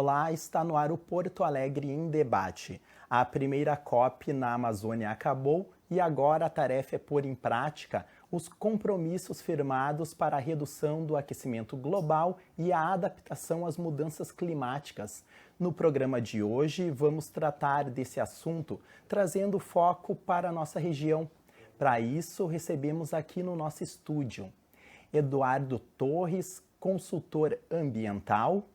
Olá, está no ar o Porto Alegre em Debate. A primeira COP na Amazônia acabou e agora a tarefa é pôr em prática os compromissos firmados para a redução do aquecimento global e a adaptação às mudanças climáticas. No programa de hoje, vamos tratar desse assunto, trazendo foco para a nossa região. Para isso, recebemos aqui no nosso estúdio Eduardo Torres, consultor ambiental,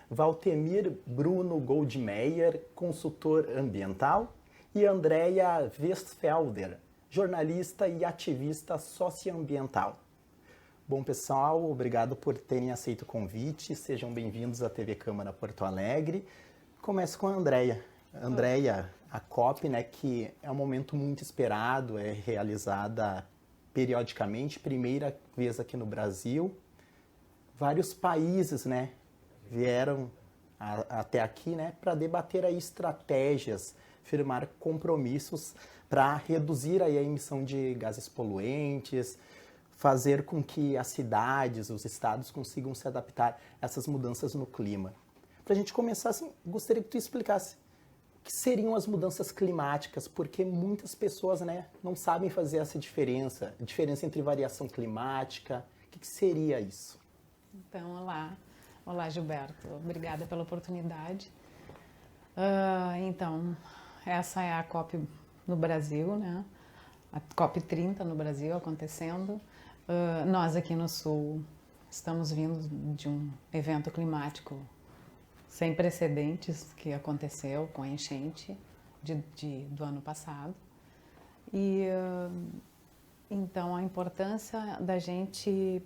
Valtemir Bruno Goldmeyer, consultor ambiental, e Andrea Westfelder, jornalista e ativista socioambiental. Bom, pessoal, obrigado por terem aceito o convite. Sejam bem-vindos à TV Câmara Porto Alegre. Começo com a Andrea. Andrea, a COP, né, que é um momento muito esperado, é realizada periodicamente, primeira vez aqui no Brasil. Vários países, né, vieram até aqui, né, para debater aí estratégias, firmar compromissos para reduzir aí a emissão de gases poluentes, fazer com que as cidades, os estados consigam se adaptar a essas mudanças no clima. Para a gente começar, assim, gostaria que tu explicasse o que seriam as mudanças climáticas, porque muitas pessoas, né, não sabem fazer essa diferença, a diferença entre variação climática. O que seria isso? Então, olá Gilberto, obrigada pela oportunidade. Então, essa é a COP no Brasil, né? A COP 30 no Brasil acontecendo. Nós aqui no Sul estamos vindo de um evento climático sem precedentes que aconteceu com a enchente do ano passado. E então a importância da gente,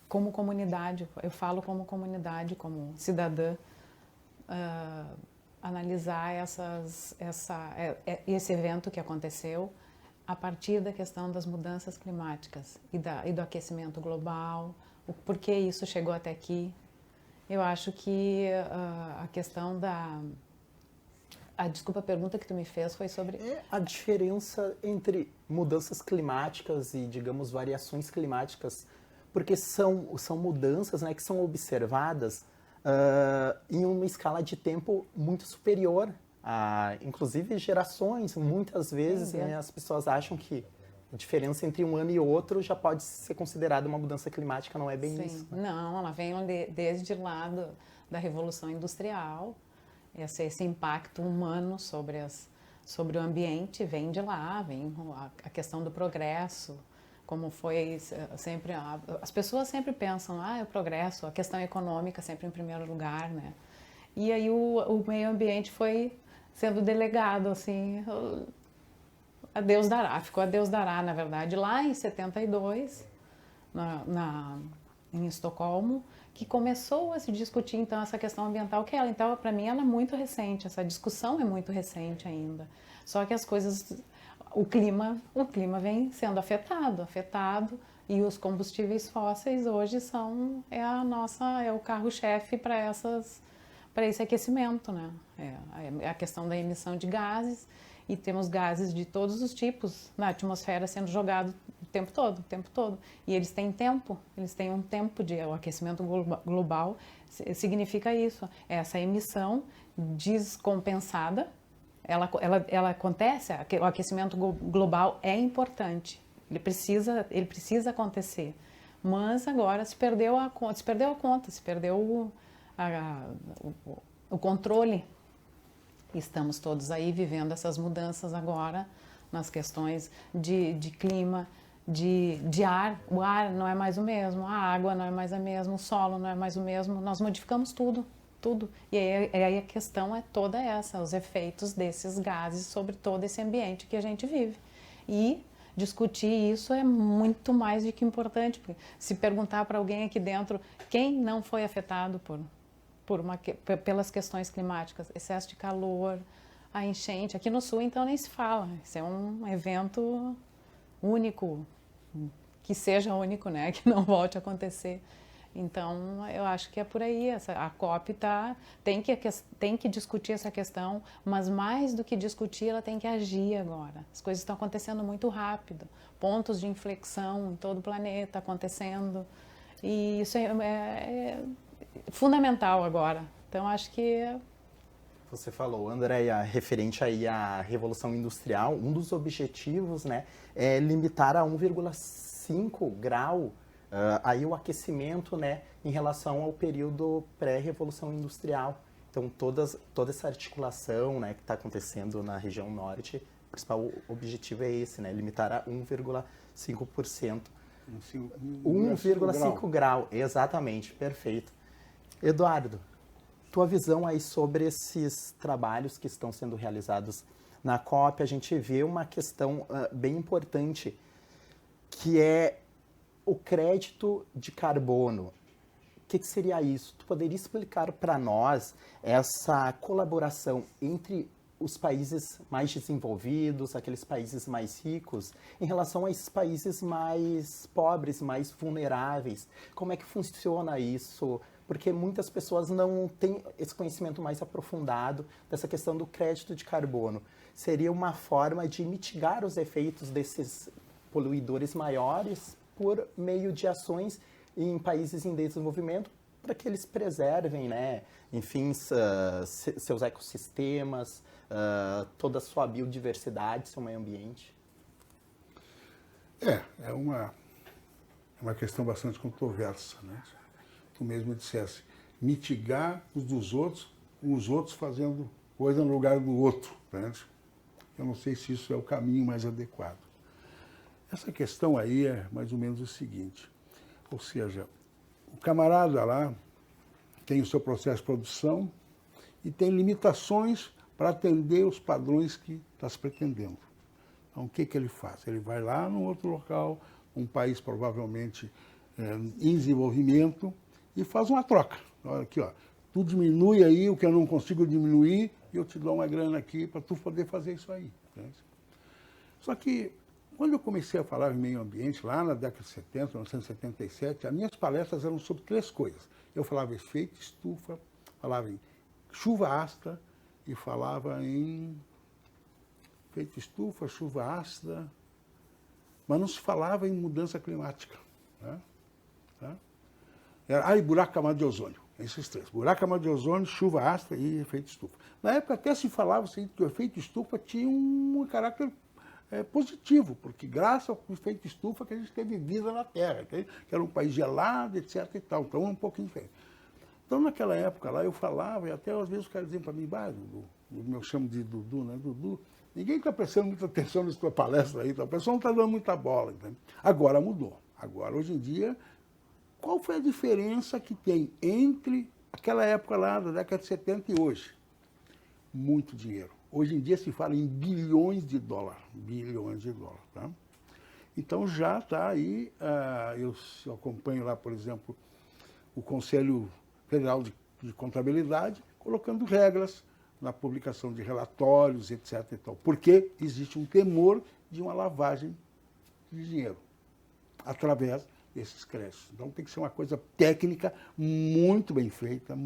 como comunidade, eu falo como comunidade, como cidadã, analisar esse evento que aconteceu a partir da questão das mudanças climáticas e do aquecimento global, o porquê isso chegou até aqui. Eu acho que a questão desculpa, a pergunta que tu me fez foi sobre... A diferença entre mudanças climáticas e, digamos, variações climáticas, porque são mudanças, né, que são observadas em uma escala de tempo muito superior a, inclusive, gerações. Muitas vezes, né, as pessoas acham que a diferença entre um ano e outro já pode ser considerada uma mudança climática, não é bem isso. Né? Não, ela vem desde lá da Revolução Industrial, esse impacto humano sobre o ambiente vem de lá, vem a questão do progresso, como foi sempre, as pessoas sempre pensam, o progresso, a questão econômica sempre em primeiro lugar, né? E aí o meio ambiente foi sendo delegado, assim, a Deus dará, ficou a Deus dará, na verdade, lá em 72, em Estocolmo, que começou a se discutir, então, essa questão ambiental, então, para mim, ela é muito recente, essa discussão é muito recente ainda, só que as coisas... O clima vem sendo afetado e os combustíveis fósseis hoje é o carro-chefe para esse aquecimento, né? É a questão da emissão de gases, e temos gases de todos os tipos na atmosfera sendo jogados o tempo todo. E eles têm um tempo o aquecimento global significa isso, essa emissão descompensada. Ela acontece, o aquecimento global é importante, ele precisa acontecer, mas agora se perdeu a conta, se perdeu o controle. Estamos todos aí vivendo essas mudanças agora nas questões de clima, de ar. O ar não é mais o mesmo, a água não é mais a mesma, o solo não é mais o mesmo, nós modificamos tudo. E aí a questão é toda essa, os efeitos desses gases sobre todo esse ambiente que a gente vive. E discutir isso é muito mais do que importante, porque se perguntar para alguém aqui dentro quem não foi afetado pelas questões climáticas, excesso de calor, a enchente, aqui no Sul então nem se fala, isso é um evento único, que seja único, né, que não volte a acontecer. Então, eu acho que é por aí, a COP tem que discutir essa questão, mas mais do que discutir, ela tem que agir agora. As coisas estão acontecendo muito rápido, pontos de inflexão em todo o planeta acontecendo, e isso é fundamental agora, Então, acho que... Você falou, Andréia, referente aí à Revolução Industrial, um dos objetivos, né, é limitar a 1,5 grau aí o aquecimento, né, em relação ao período pré-Revolução Industrial. Então, toda essa articulação, né, que está acontecendo na região norte, o principal objetivo é esse, né, limitar a 1,5%. 1,5 grau, exatamente, perfeito. Eduardo, tua visão aí sobre esses trabalhos que estão sendo realizados na COP, a gente vê uma questão bem importante, que é o crédito de carbono. O que seria isso? Tu poderia explicar para nós essa colaboração entre os países mais desenvolvidos, aqueles países mais ricos, em relação a esses países mais pobres, mais vulneráveis? Como é que funciona isso? Porque muitas pessoas não têm esse conhecimento mais aprofundado dessa questão do crédito de carbono. Seria uma forma de mitigar os efeitos desses poluidores maiores por meio de ações em países em desenvolvimento, para que eles preservem, né, enfim, seus ecossistemas, toda a sua biodiversidade, seu meio ambiente. É uma questão bastante controversa, né? Tu mesmo dissesse, mitigar os dos outros, os outros fazendo coisa no lugar do outro, né? Eu não sei se isso é o caminho mais adequado. Essa questão aí é mais ou menos o seguinte, ou seja, o camarada lá tem o seu processo de produção e tem limitações para atender os padrões que está se pretendendo. Então, o que ele faz? Ele vai lá num outro local, um país provavelmente em desenvolvimento, e faz uma troca. Olha aqui, ó, tu diminui aí o que eu não consigo diminuir e eu te dou uma grana aqui para tu poder fazer isso aí. Né? Só que, quando eu comecei a falar em meio ambiente, lá na década de 70, 1977, as minhas palestras eram sobre 3 coisas. Eu falava em efeito estufa, falava em chuva ácida e falava em efeito estufa, chuva ácida, mas não se falava em mudança climática. Né? Tá? E buraco camada de ozônio, esses 3. Buraco camada de ozônio, chuva ácida e efeito estufa. Na época até se falava assim, que o efeito estufa tinha um caráter positivo, porque graças ao efeito estufa que a gente teve vida na Terra, que era um país gelado, etc. e tal. Então, um pouquinho diferente. Então, naquela época lá, eu falava, e até às vezes os caras diziam para mim, eu chamo de Dudu, né? Dudu, ninguém está prestando muita atenção nessa tua palestra aí, o pessoal não está dando muita bola. Entendeu? Agora mudou. Agora, hoje em dia, qual foi a diferença que tem entre aquela época lá, da década de 70 e hoje? Muito dinheiro. Hoje em dia se fala em bilhões de dólares. Tá? Então já está aí, eu acompanho lá, por exemplo, o Conselho Federal de Contabilidade, colocando regras na publicação de relatórios, etc. E tal, porque existe um temor de uma lavagem de dinheiro através desses créditos. Então tem que ser uma coisa técnica muito bem feita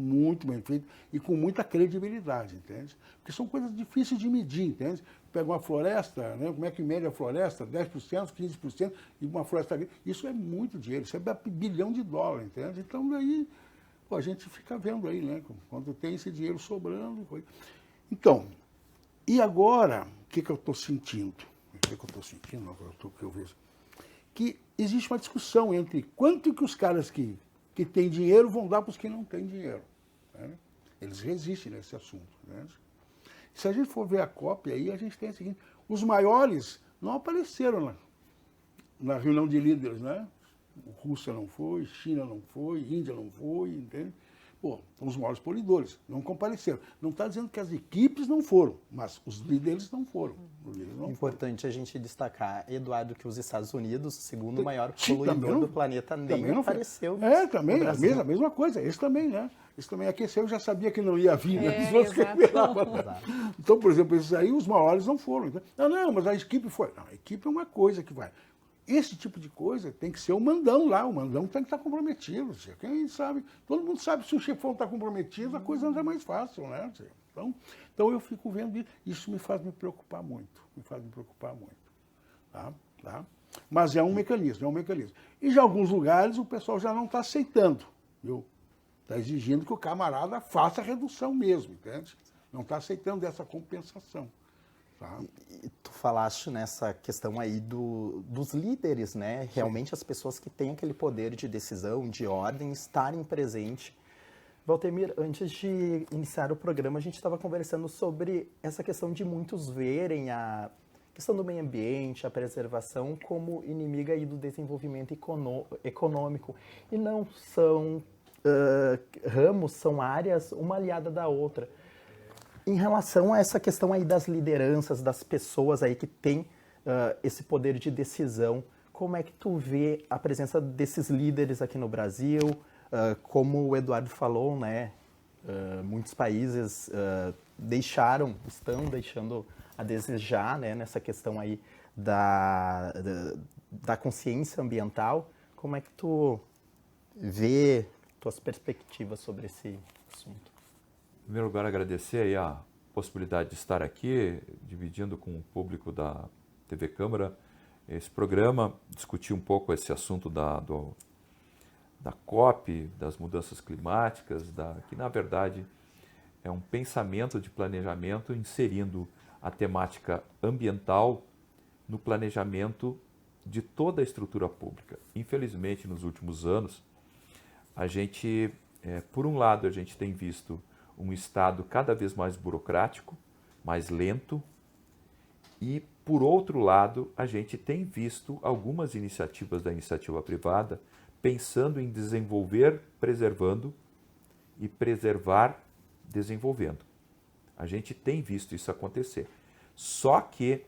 e com muita credibilidade, entende? Porque são coisas difíceis de medir, entende? Pega uma floresta, né? Como é que mede a floresta? 10%, 15%, e uma floresta grande. Isso é muito dinheiro, isso é bilhão de dólares, entende? Então daí a gente fica vendo aí, né? Quando tem esse dinheiro sobrando. Então, e agora, o que eu estou sentindo? O que eu estou sentindo? O que eu vejo? Que existe uma discussão entre quanto que os caras que têm dinheiro vão dar para os que não têm dinheiro. Né? Eles resistem nesse assunto. Né? Se a gente for ver a COP aí, a gente tem o seguinte, os maiores não apareceram na reunião de líderes, né? Rússia não foi, China não foi, Índia não foi, entende? Pô, são os maiores poluidores, não compareceram. Não está dizendo que as equipes não foram, mas os líderes não foram. Importante a gente destacar, Eduardo, que os Estados Unidos, o segundo maior poluidor do planeta, nem apareceu. Também, a mesma coisa. Esse também, né? Esse também aqueceu, já sabia que não ia vir. Então, por exemplo, esses aí, os maiores não foram. Não, mas a equipe foi. Não, a equipe é uma coisa que vai. Esse tipo de coisa tem que ser o mandão lá, o mandão tem que estar comprometido. Quem sabe, todo mundo sabe se o chefão está comprometido, a coisa anda mais fácil, né? Então eu fico vendo isso me faz me preocupar muito, Tá? Mas é um mecanismo. E já em alguns lugares o pessoal já não está aceitando, viu? Está exigindo que o camarada faça a redução mesmo, entende? Não está aceitando essa compensação. Tá? E tu falaste nessa questão aí dos líderes, né? Realmente as pessoas que têm aquele poder de decisão, de ordem, estarem presentes. Valtemir, antes de iniciar o programa, a gente estava conversando sobre essa questão de muitos verem a questão do meio ambiente, a preservação, como inimiga aí do desenvolvimento econômico. E não são ramos, são áreas, uma aliada da outra. Em relação a essa questão aí das lideranças, das pessoas aí que têm esse poder de decisão, como é que tu vê a presença desses líderes aqui no Brasil? Como o Eduardo falou, né, muitos países estão deixando a desejar, né, nessa questão aí da consciência ambiental. Como é que tu vê tuas perspectivas sobre esse assunto? Em primeiro lugar, agradecer aí a possibilidade de estar aqui, dividindo com o público da TV Câmara esse programa, discutir um pouco esse assunto da COP, das mudanças climáticas, que na verdade é um pensamento de planejamento inserindo a temática ambiental no planejamento de toda a estrutura pública. Infelizmente, nos últimos anos, a gente, por um lado, a gente tem visto um Estado cada vez mais burocrático, mais lento, e, por outro lado, a gente tem visto algumas iniciativas da iniciativa privada pensando em desenvolver preservando e preservar desenvolvendo. A gente tem visto isso acontecer. Só que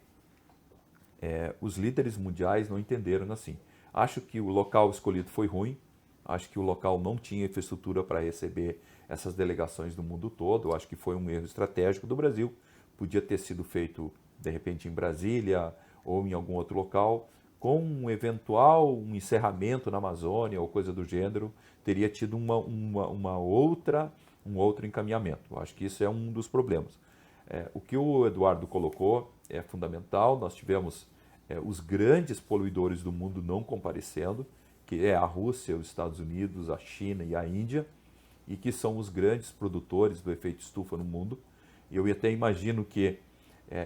os líderes mundiais não entenderam assim. Acho que o local escolhido foi ruim, acho que o local não tinha infraestrutura para receber essas delegações do mundo todo, acho que foi um erro estratégico do Brasil. Podia ter sido feito, de repente, em Brasília ou em algum outro local, com um eventual encerramento na Amazônia ou coisa do gênero, teria tido um outro encaminhamento. Eu acho que isso é um dos problemas. O que o Eduardo colocou é fundamental. Nós tivemos os grandes poluidores do mundo não comparecendo, que é a Rússia, os Estados Unidos, a China e a Índia, e que são os grandes produtores do efeito estufa no mundo. Eu até imagino que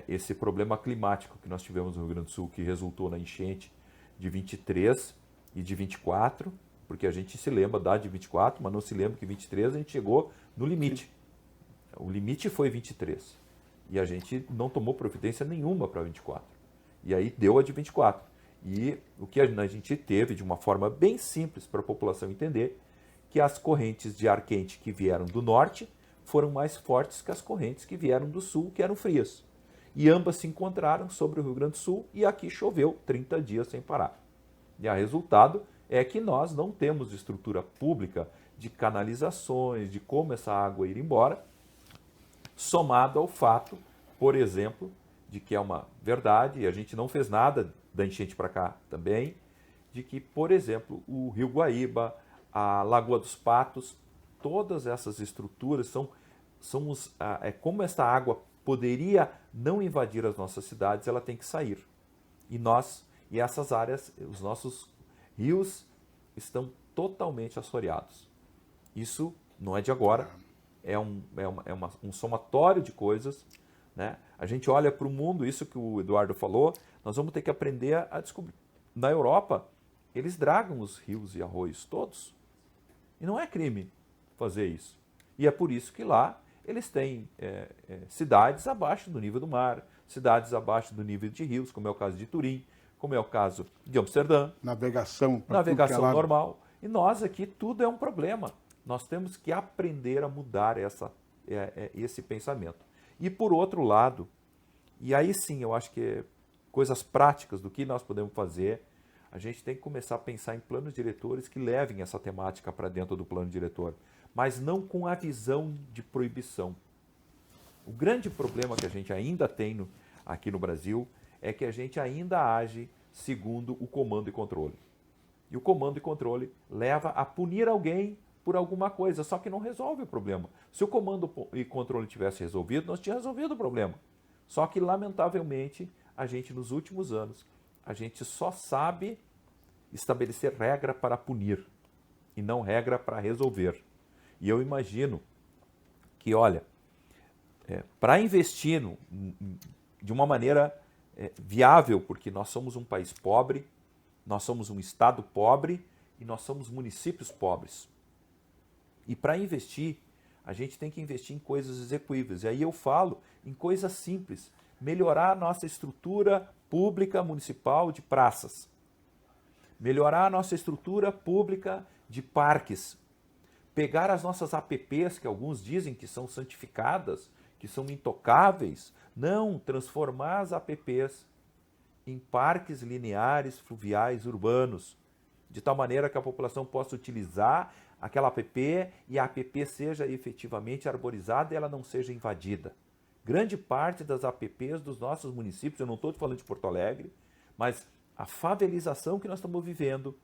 esse problema climático que nós tivemos no Rio Grande do Sul, que resultou na enchente de 23 e de 24, porque a gente se lembra da de 24, mas não se lembra que 23 a gente chegou no limite. O limite foi 23. E a gente não tomou providência nenhuma para 24. E aí deu a de 24. E o que a gente teve, de uma forma bem simples para a população entender, que as correntes de ar quente que vieram do norte foram mais fortes que as correntes que vieram do sul, que eram frias. E ambas se encontraram sobre o Rio Grande do Sul e aqui choveu 30 dias sem parar. E o resultado é que nós não temos estrutura pública de canalizações, de como essa água ir embora, somado ao fato, por exemplo, de que é uma verdade, e a gente não fez nada da enchente para cá também, de que, por exemplo, o Rio Guaíba, a Lagoa dos Patos, todas essas estruturas como essa água poderia não invadir as nossas cidades, ela tem que sair. E essas áreas, os nossos rios estão totalmente assoreados. Isso não é de agora, é um somatório de coisas, né? A gente olha para o mundo, isso que o Eduardo falou, nós vamos ter que aprender a descobrir. Na Europa, eles dragam os rios e arroios todos. E não é crime fazer isso. E é por isso que lá eles têm cidades abaixo do nível do mar, cidades abaixo do nível de rios, como é o caso de Turim, como é o caso de Amsterdã. Navegação Normal. E nós aqui, tudo é um problema. Nós temos que aprender a mudar esse pensamento. E por outro lado, e aí sim eu acho que coisas práticas do que nós podemos fazer, a gente tem que começar a pensar em planos diretores que levem essa temática para dentro do plano diretor, mas não com a visão de proibição. O grande problema que a gente ainda tem aqui no Brasil é que a gente ainda age segundo o comando e controle. E o comando e controle leva a punir alguém por alguma coisa, só que não resolve o problema. Se o comando e controle tivesse resolvido, nós tínhamos resolvido o problema. Só que, lamentavelmente, a gente, nos últimos anos, a gente só sabe estabelecer regra para punir e não regra para resolver. E eu imagino que, olha, para investir de uma maneira viável, porque nós somos um país pobre, nós somos um estado pobre e nós somos municípios pobres. E para investir, a gente tem que investir em coisas execuíveis. E aí eu falo em coisas simples. Melhorar a nossa estrutura pública municipal de praças. Melhorar a nossa estrutura pública de parques. Pegar as nossas APPs, que alguns dizem que são santificadas, que são intocáveis. Não, transformar as APPs em parques lineares, fluviais, urbanos, de tal maneira que a população possa utilizar aquela APP e a APP seja efetivamente arborizada e ela não seja invadida. Grande parte das APPs dos nossos municípios, eu não estou falando de Porto Alegre, mas a favelização que nós estamos vivendo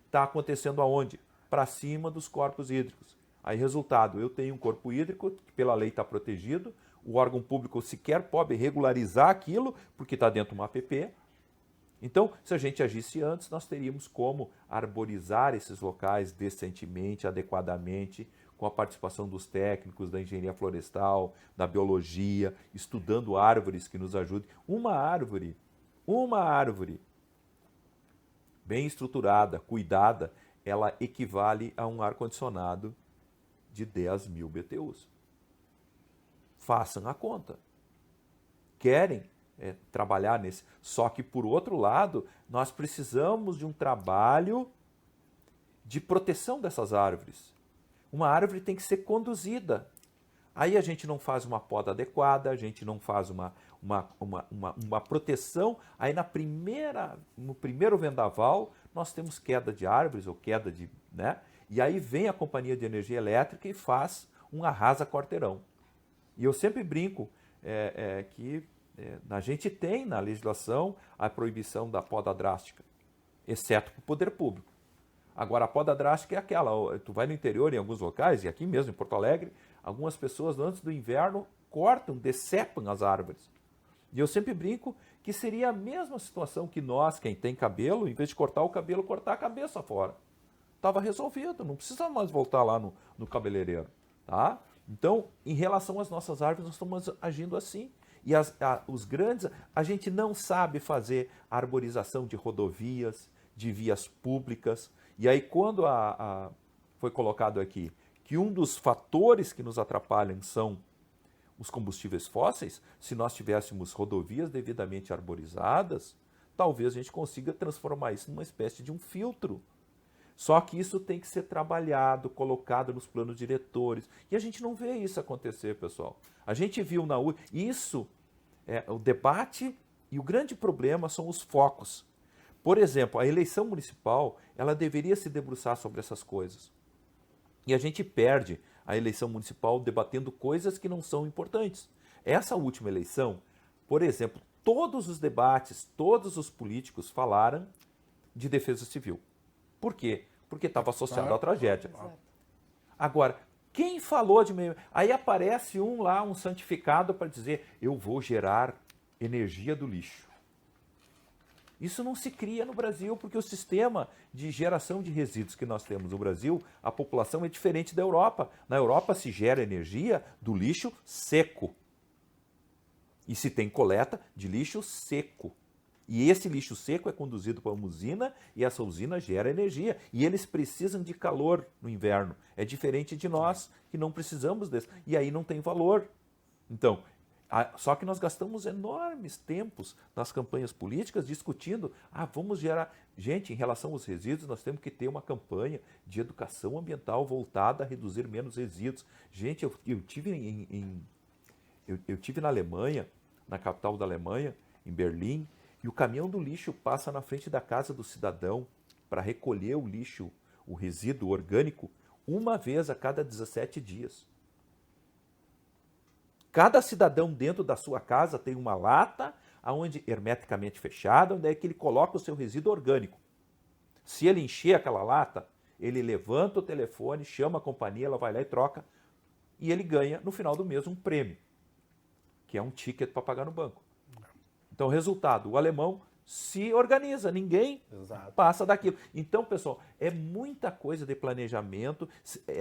está acontecendo aonde? Para cima dos corpos hídricos. Aí, resultado, eu tenho um corpo hídrico que pela lei está protegido, o órgão público sequer pode regularizar aquilo porque está dentro de uma APP. Então, se a gente agisse antes, nós teríamos como arborizar esses locais decentemente, adequadamente, com a participação dos técnicos, da engenharia florestal, da biologia, estudando árvores que nos ajudem. Uma árvore bem estruturada, cuidada, ela equivale a um ar-condicionado de 10.000 BTUs. Façam a conta. Querem trabalhar nesse. Só que, por outro lado, nós precisamos de um trabalho de proteção dessas árvores. Uma árvore tem que ser conduzida. Aí a gente não faz uma poda adequada, a gente não faz uma proteção. Aí no primeiro vendaval, nós temos queda de árvores ou queda de... né? E aí vem a Companhia de Energia Elétrica e faz um arrasa-quarteirão. E eu sempre brinco que a gente tem na legislação a proibição da poda drástica, exceto para o poder público. Agora, a poda drástica é aquela, tu vai no interior em alguns locais, e aqui mesmo em Porto Alegre, algumas pessoas antes do inverno cortam, decepam as árvores. E eu sempre brinco que seria a mesma situação que nós, quem tem cabelo, em vez de cortar o cabelo, cortar a cabeça fora. Estava resolvido, não precisa mais voltar lá no cabeleireiro. Tá? Então, em relação às nossas árvores, nós estamos agindo assim. E os grandes, a gente não sabe fazer arborização de rodovias, de vias públicas. E aí, quando foi colocado aqui que um dos fatores que nos atrapalham são os combustíveis fósseis, se nós tivéssemos rodovias devidamente arborizadas, talvez a gente consiga transformar isso numa espécie de um filtro. Só que isso tem que ser trabalhado, colocado nos planos diretores. E a gente não vê isso acontecer, pessoal. A gente viu na URGS, isso o debate e o grande problema são os focos. Por exemplo, a eleição municipal, ela deveria se debruçar sobre essas coisas. E a gente perde a eleição municipal debatendo coisas que não são importantes. Essa última eleição, por exemplo, todos os debates, todos os políticos falaram de defesa civil. Por quê? Porque estava associado à tragédia. Agora, quem falou de meio... Aí aparece um santificado para dizer, eu vou gerar energia do lixo. Isso não se cria no Brasil, porque o sistema de geração de resíduos que nós temos no Brasil, a população é diferente da Europa. Na Europa se gera energia do lixo seco. E se tem coleta de lixo seco. E esse lixo seco é conduzido para uma usina e essa usina gera energia. E eles precisam de calor no inverno. É diferente de nós, que não precisamos desse. E aí não tem valor. Então, só que nós gastamos enormes tempos nas campanhas políticas discutindo, vamos gerar... Gente, em relação aos resíduos, nós temos que ter uma campanha de educação ambiental voltada a reduzir menos resíduos. Gente, eu tive na Alemanha, na capital da Alemanha, em Berlim, e o caminhão do lixo passa na frente da casa do cidadão para recolher o lixo, o resíduo orgânico, uma vez a cada 17 dias. Cada cidadão dentro da sua casa tem uma lata hermeticamente fechada, onde é que ele coloca o seu resíduo orgânico. Se ele encher aquela lata, ele levanta o telefone, chama a companhia, ela vai lá e troca, e ele ganha no final do mês um prêmio, que é um ticket para pagar no banco. Então, resultado, o alemão se organiza, ninguém Exato. passa daquilo. Então, pessoal, é muita coisa de planejamento,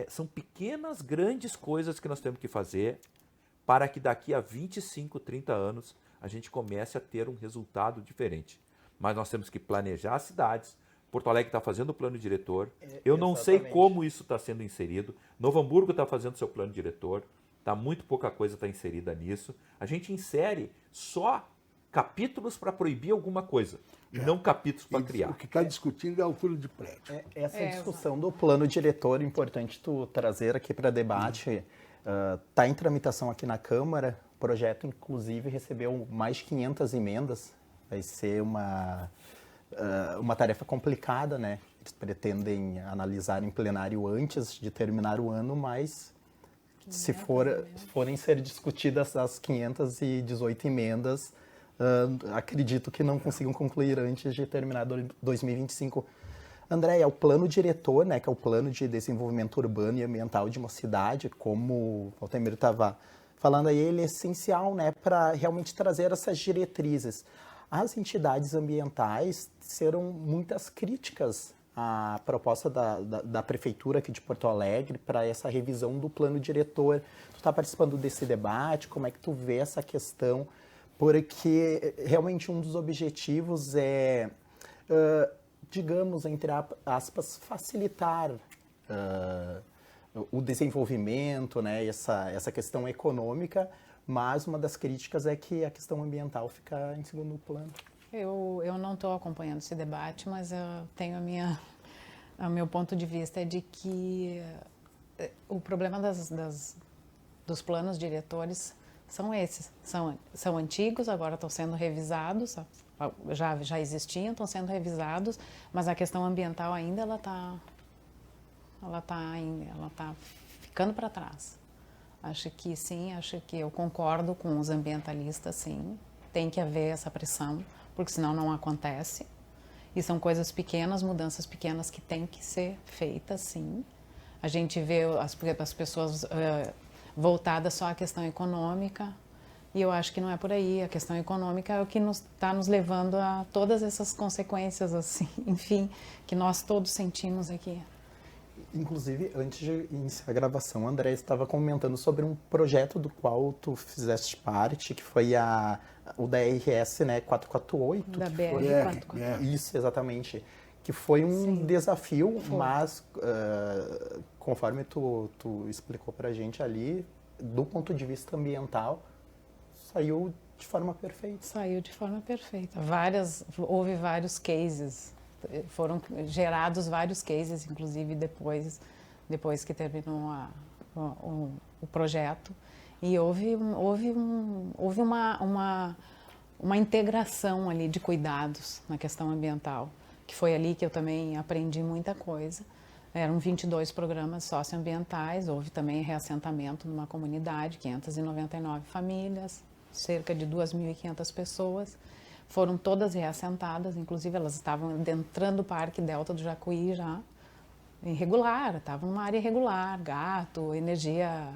são pequenas, grandes coisas que nós temos que fazer para que daqui a 25, 30 anos a gente comece a ter um resultado diferente. Mas nós temos que planejar as cidades. Porto Alegre está fazendo o plano diretor. Eu não sei como isso está sendo inserido. Novo Hamburgo está fazendo seu plano diretor. Muito pouca coisa está inserida nisso. A gente insere só capítulos para proibir alguma coisa, e não capítulos para criar. O que está discutindo é a altura de prédio. Essa discussão do plano diretor, importante tu trazer aqui para debate, está em tramitação aqui na Câmara. O projeto, inclusive, recebeu mais de 500 emendas. Vai ser uma tarefa complicada, né? Eles pretendem analisar em plenário antes de terminar o ano, mas se forem ser discutidas as 518 emendas, acredito que não consigam concluir antes de terminar 2025. Andréia, o plano diretor, né, que é o plano de desenvolvimento urbano e ambiental de uma cidade, como o Altamiro estava falando aí, ele é essencial, né, para realmente trazer essas diretrizes. As entidades ambientais terão muitas críticas à proposta da Prefeitura aqui de Porto Alegre para essa revisão do plano diretor. Tu está participando desse debate? Como é que tu vê essa questão? Porque realmente um dos objetivos é, digamos, entre aspas, facilitar o desenvolvimento, né, essa questão econômica, mas uma das críticas é que a questão ambiental fica em segundo plano. Eu não estou acompanhando esse debate, mas eu tenho o meu ponto de vista é de que o problema dos planos diretores são esses, são antigos, agora estão sendo revisados, já existiam, estão sendo revisados, mas a questão ambiental ainda ela tá ficando para trás. Acho que sim, acho que eu concordo com os ambientalistas, sim, tem que haver essa pressão, porque senão não acontece. E são coisas pequenas, mudanças pequenas que têm que ser feitas, sim. A gente vê as pessoas voltadas só à questão econômica, e eu acho que não é por aí. A questão econômica é o que está nos levando a todas essas consequências, assim, enfim, que nós todos sentimos aqui. Inclusive, antes de iniciar a gravação, a André estava comentando sobre um projeto do qual tu fizeste parte, que foi o da RS, né, 448. Da BR 448. Isso, exatamente. Que foi um desafio, mas conforme tu explicou pra gente ali, do ponto de vista ambiental, saiu de forma perfeita. Saiu de forma perfeita. Houve vários cases. Foram gerados vários cases, inclusive depois que terminou o projeto. E houve uma integração ali de cuidados na questão ambiental, que foi ali que eu também aprendi muita coisa. Eram 22 programas socioambientais, houve também reassentamento numa comunidade, 599 famílias, cerca de 2.500 pessoas. Foram todas reassentadas, inclusive elas estavam adentrando o Parque Delta do Jacuí já, irregular, estavam numa área irregular, gato, energia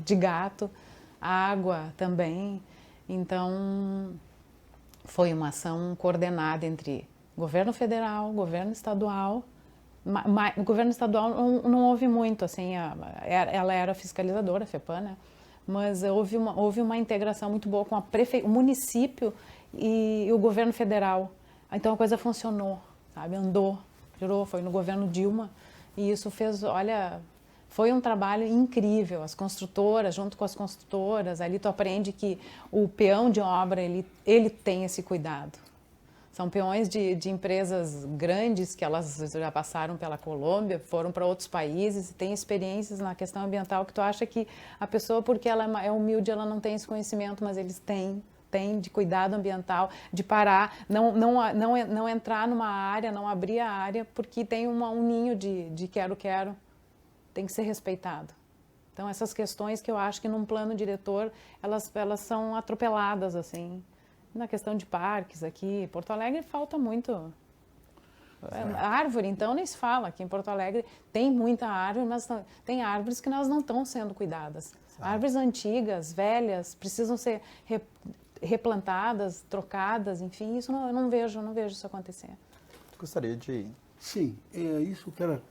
de gato, água também. Então, foi uma ação coordenada entre governo federal, governo estadual. O governo estadual não houve muito, assim, ela era fiscalizadora, a FEPAM, né? Mas houve uma integração muito boa com o município e o governo federal. Então a coisa funcionou, sabe? Andou, girou, foi no governo Dilma e isso fez, olha, foi um trabalho incrível. As construtoras, junto com as construtoras, ali tu aprende que o peão de obra, ele tem esse cuidado. São peões de empresas grandes que elas já passaram pela Colômbia, foram para outros países e têm experiências na questão ambiental que tu acha que a pessoa, porque ela é humilde, ela não tem esse conhecimento, mas eles têm de cuidado ambiental, de parar, não entrar numa área, não abrir a área, porque tem um ninho de quero-quero, tem que ser respeitado. Então essas questões que eu acho que num plano diretor, elas são atropeladas, assim. Na questão de parques aqui, Porto Alegre falta muito. Árvore, então, nem se fala. Aqui em Porto Alegre tem muita árvore, mas tem árvores que nós não estão sendo cuidadas. Árvores antigas, velhas, precisam ser replantadas, trocadas, enfim, isso eu não vejo isso acontecer. Gostaria de... Sim, isso eu quero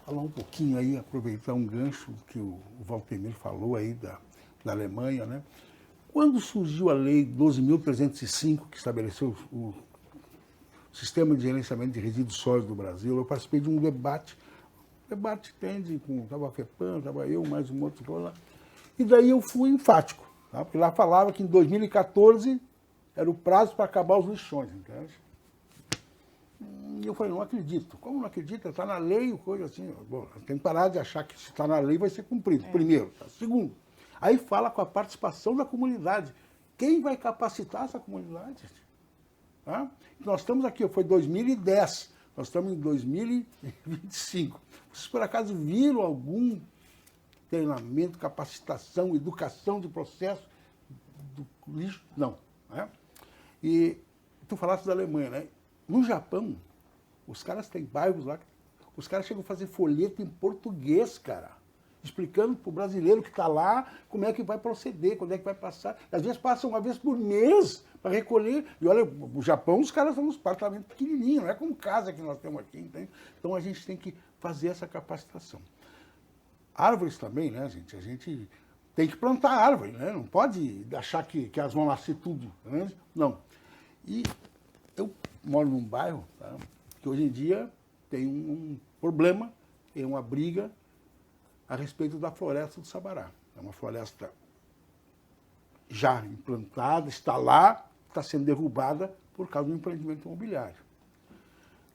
falar um pouquinho aí, aproveitar um gancho que o Valtemir falou aí da Alemanha, né? Quando surgiu a Lei 12.305, que estabeleceu o Sistema de Gerenciamento de Resíduos Sólidos do Brasil, eu participei de um debate. O debate estava a FEPAM, estava eu, mais um outro lá. E daí eu fui enfático, tá? Porque lá falava que em 2014 era o prazo para acabar os lixões, entende? E eu falei, não acredito. Como não acredito? Está na lei, coisa assim. Bom, tem que parar de achar que se está na lei vai ser cumprido, primeiro. Tá? Segundo, aí fala com a participação da comunidade. Quem vai capacitar essa comunidade? Tá? Nós estamos aqui, foi 2010, nós estamos em 2025. Vocês por acaso viram algum treinamento, capacitação, educação de processo do lixo? Não. Né? E tu falaste da Alemanha, né? No Japão, os caras têm bairros lá, os caras chegam a fazer folheto em português, cara, explicando para o brasileiro que está lá como é que vai proceder, quando é que vai passar. Às vezes passam uma vez por mês para recolher. E olha, o Japão, os caras são uns apartamentos pequenininhos, não é como casa que nós temos aqui, entende? Então a gente tem que fazer essa capacitação. Árvores também, né, gente? A gente tem que plantar árvore, né? Não pode achar que elas vão nascer tudo, né? Não. E eu moro num bairro, tá, que hoje em dia tem um problema, tem uma briga a respeito da floresta do Sabará. É uma floresta já implantada, está lá, está sendo derrubada por causa do empreendimento imobiliário.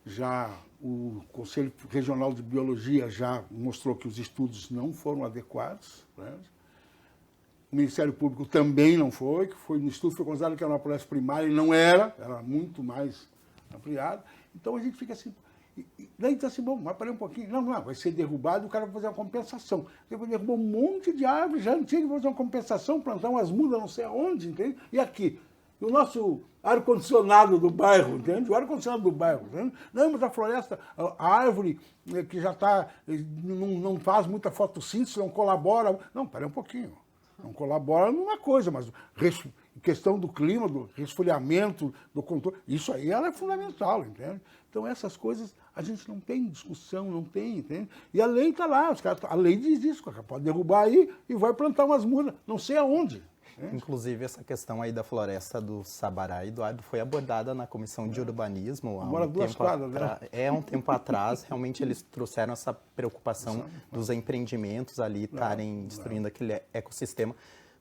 Já o Conselho Regional de Biologia já mostrou que os estudos não foram adequados, né? O Ministério Público também não foi, que foi no estudo foi considerado que era uma floresta primária e não era muito mais ampliado. Então a gente fica assim, daí está assim, bom, vai parar um pouquinho. Não, vai ser derrubado, o cara vai fazer uma compensação. Ele derrubou um monte de árvores já antigas, vai fazer uma compensação, plantar umas mudas não sei aonde, entende? E aqui, o nosso ar-condicionado do bairro, entende? O ar-condicionado do bairro, entende? Não, mas a floresta, a árvore que já está, não faz muita fotossíntese, não colabora. Não, para um pouquinho. Não colabora numa coisa, mas questão do clima, do resfriamento, do controle, isso aí ela é fundamental, entende? Então essas coisas a gente não tem discussão, não tem, entende? E a lei está lá, a lei diz isso, pode derrubar aí e vai plantar umas mudas, não sei aonde. Inclusive, essa questão aí da floresta do Sabará e do Aibo foi abordada na Comissão de Urbanismo há um tempo atrás. Realmente eles trouxeram essa preocupação dos empreendimentos ali estarem destruindo aquele ecossistema.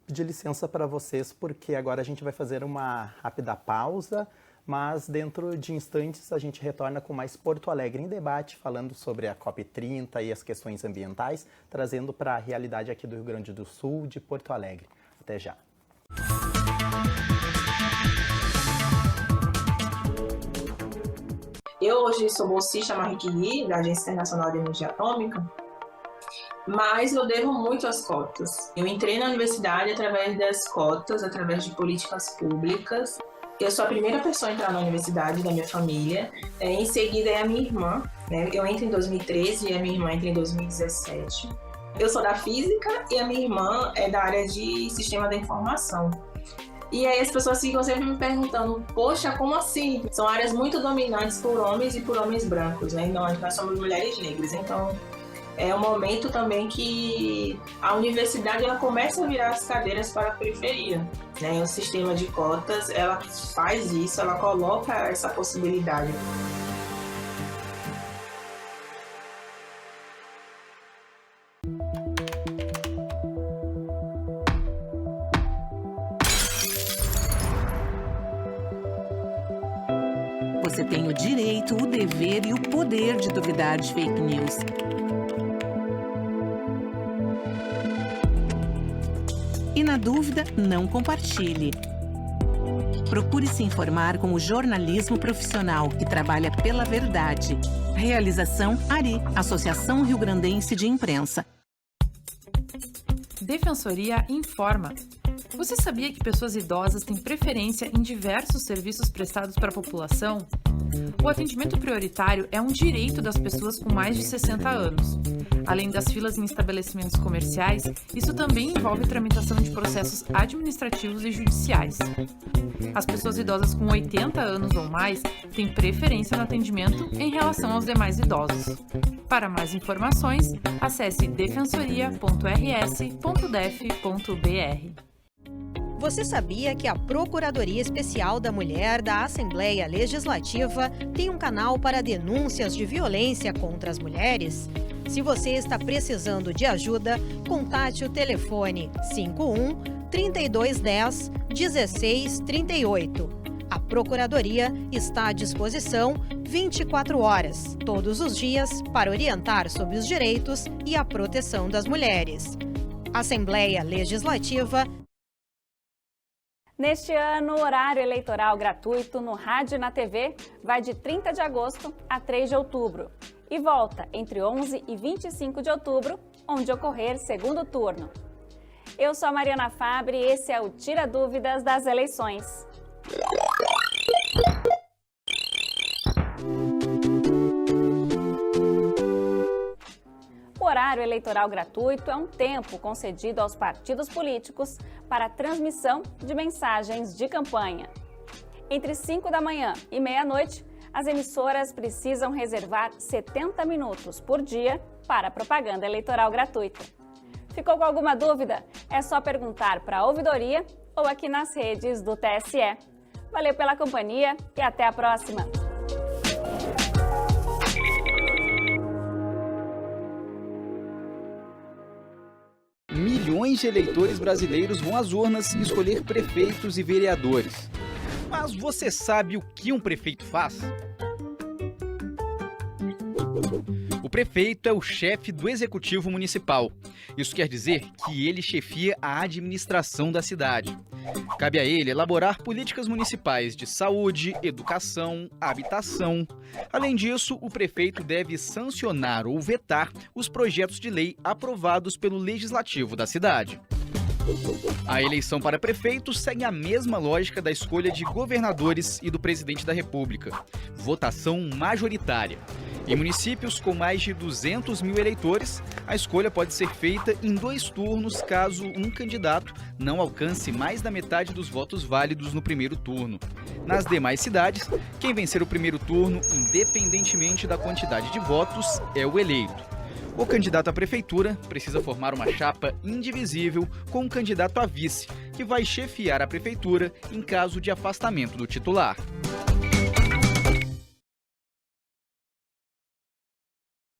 Pedir licença para vocês, porque agora a gente vai fazer uma rápida pausa, mas dentro de instantes a gente retorna com mais Porto Alegre em Debate, falando sobre a COP30 e as questões ambientais, trazendo para a realidade aqui do Rio Grande do Sul, de Porto Alegre. Até já. Eu hoje sou bolsista Marie Curie, da Agência Internacional de Energia Atômica, mas eu devo muito às cotas. Eu entrei na universidade através das cotas, através de políticas públicas. Eu sou a primeira pessoa a entrar na universidade da minha família. Em seguida é a minha irmã, né? Eu entro em 2013 e a minha irmã entra em 2017. Eu sou da física e a minha irmã é da área de sistema da informação. E aí as pessoas ficam sempre me perguntando, poxa, como assim? São áreas muito dominantes por homens e por homens brancos, né? Nós somos mulheres negras, então é um momento também que a universidade ela começa a virar as cadeiras para a periferia, né? O sistema de cotas, ela faz isso, ela coloca essa possibilidade. Você tem o direito, o dever e o poder de duvidar de fake news. E na dúvida, não compartilhe. Procure se informar com o jornalismo profissional que trabalha pela verdade. Realização ARI, Associação Rio-Grandense de Imprensa. Defensoria informa. Você sabia que pessoas idosas têm preferência em diversos serviços prestados para a população? O atendimento prioritário é um direito das pessoas com mais de 60 anos. Além das filas em estabelecimentos comerciais, isso também envolve tramitação de processos administrativos e judiciais. As pessoas idosas com 80 anos ou mais têm preferência no atendimento em relação aos demais idosos. Para mais informações, acesse defensoria.rs.def.br. Você sabia que a Procuradoria Especial da Mulher da Assembleia Legislativa tem um canal para denúncias de violência contra as mulheres? Se você está precisando de ajuda, contate o telefone 51 3210 1638. A Procuradoria está à disposição 24 horas, todos os dias, para orientar sobre os direitos e a proteção das mulheres. Assembleia Legislativa. Neste ano, o horário eleitoral gratuito no rádio e na TV vai de 30 de agosto a 3 de outubro e volta entre 11 e 25 de outubro, onde ocorrer segundo turno. Eu sou a Mariana Fabre e esse é o Tira Dúvidas das Eleições. O horário eleitoral gratuito é um tempo concedido aos partidos políticos para a transmissão de mensagens de campanha. Entre 5 da manhã e meia-noite, as emissoras precisam reservar 70 minutos por dia para a propaganda eleitoral gratuita. Ficou com alguma dúvida? É só perguntar para a ouvidoria ou aqui nas redes do TSE. Valeu pela companhia e até a próxima! Milhões de eleitores brasileiros vão às urnas escolher prefeitos e vereadores. Mas você sabe o que um prefeito faz? O prefeito é o chefe do executivo municipal. Isso quer dizer que ele chefia a administração da cidade. Cabe a ele elaborar políticas municipais de saúde, educação, habitação. Além disso, o prefeito deve sancionar ou vetar os projetos de lei aprovados pelo legislativo da cidade. A eleição para prefeito segue a mesma lógica da escolha de governadores e do presidente da República. Votação majoritária. Em municípios com mais de 200 mil eleitores, a escolha pode ser feita em 2 turnos caso um candidato não alcance mais da metade dos votos válidos no primeiro turno. Nas demais cidades, quem vencer o primeiro turno, independentemente da quantidade de votos, é o eleito. O candidato à prefeitura precisa formar uma chapa indivisível com um candidato a vice, que vai chefiar a prefeitura em caso de afastamento do titular.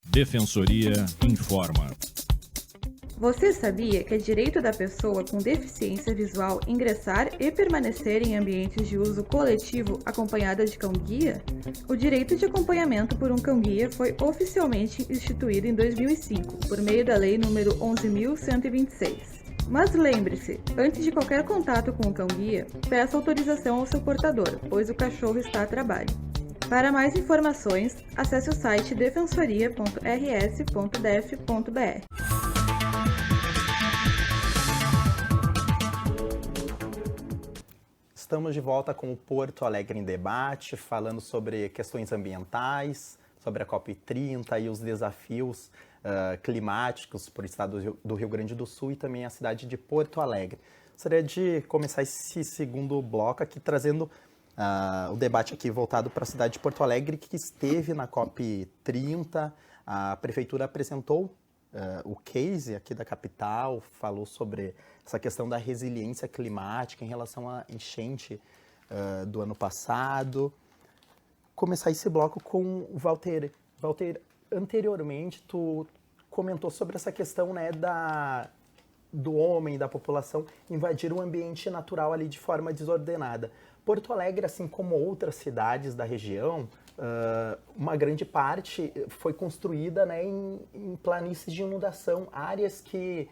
Defensoria informa. Você sabia que é direito da pessoa com deficiência visual ingressar e permanecer em ambientes de uso coletivo acompanhada de cão-guia? O direito de acompanhamento por um cão-guia foi oficialmente instituído em 2005, por meio da Lei nº 11.126. Mas lembre-se, antes de qualquer contato com o cão-guia, peça autorização ao seu portador, pois o cachorro está a trabalho. Para mais informações, acesse o site defensoria.rs.def.br. Estamos de volta com o Porto Alegre em Debate, falando sobre questões ambientais, sobre a COP30 e os desafios climáticos para o estado do Rio Grande do Sul e também a cidade de Porto Alegre. Gostaria de começar esse segundo bloco aqui trazendo o debate aqui voltado para a cidade de Porto Alegre, que esteve na COP30. A prefeitura apresentou o case aqui da capital, falou sobre essa questão da resiliência climática em relação à enchente do ano passado. Começar esse bloco com o Walter. Walter, anteriormente tu comentou sobre essa questão, né, do homem, da população invadir o ambiente natural ali de forma desordenada. Porto Alegre, assim como outras cidades da região, uma grande parte foi construída, né, em planícies de inundação, áreas que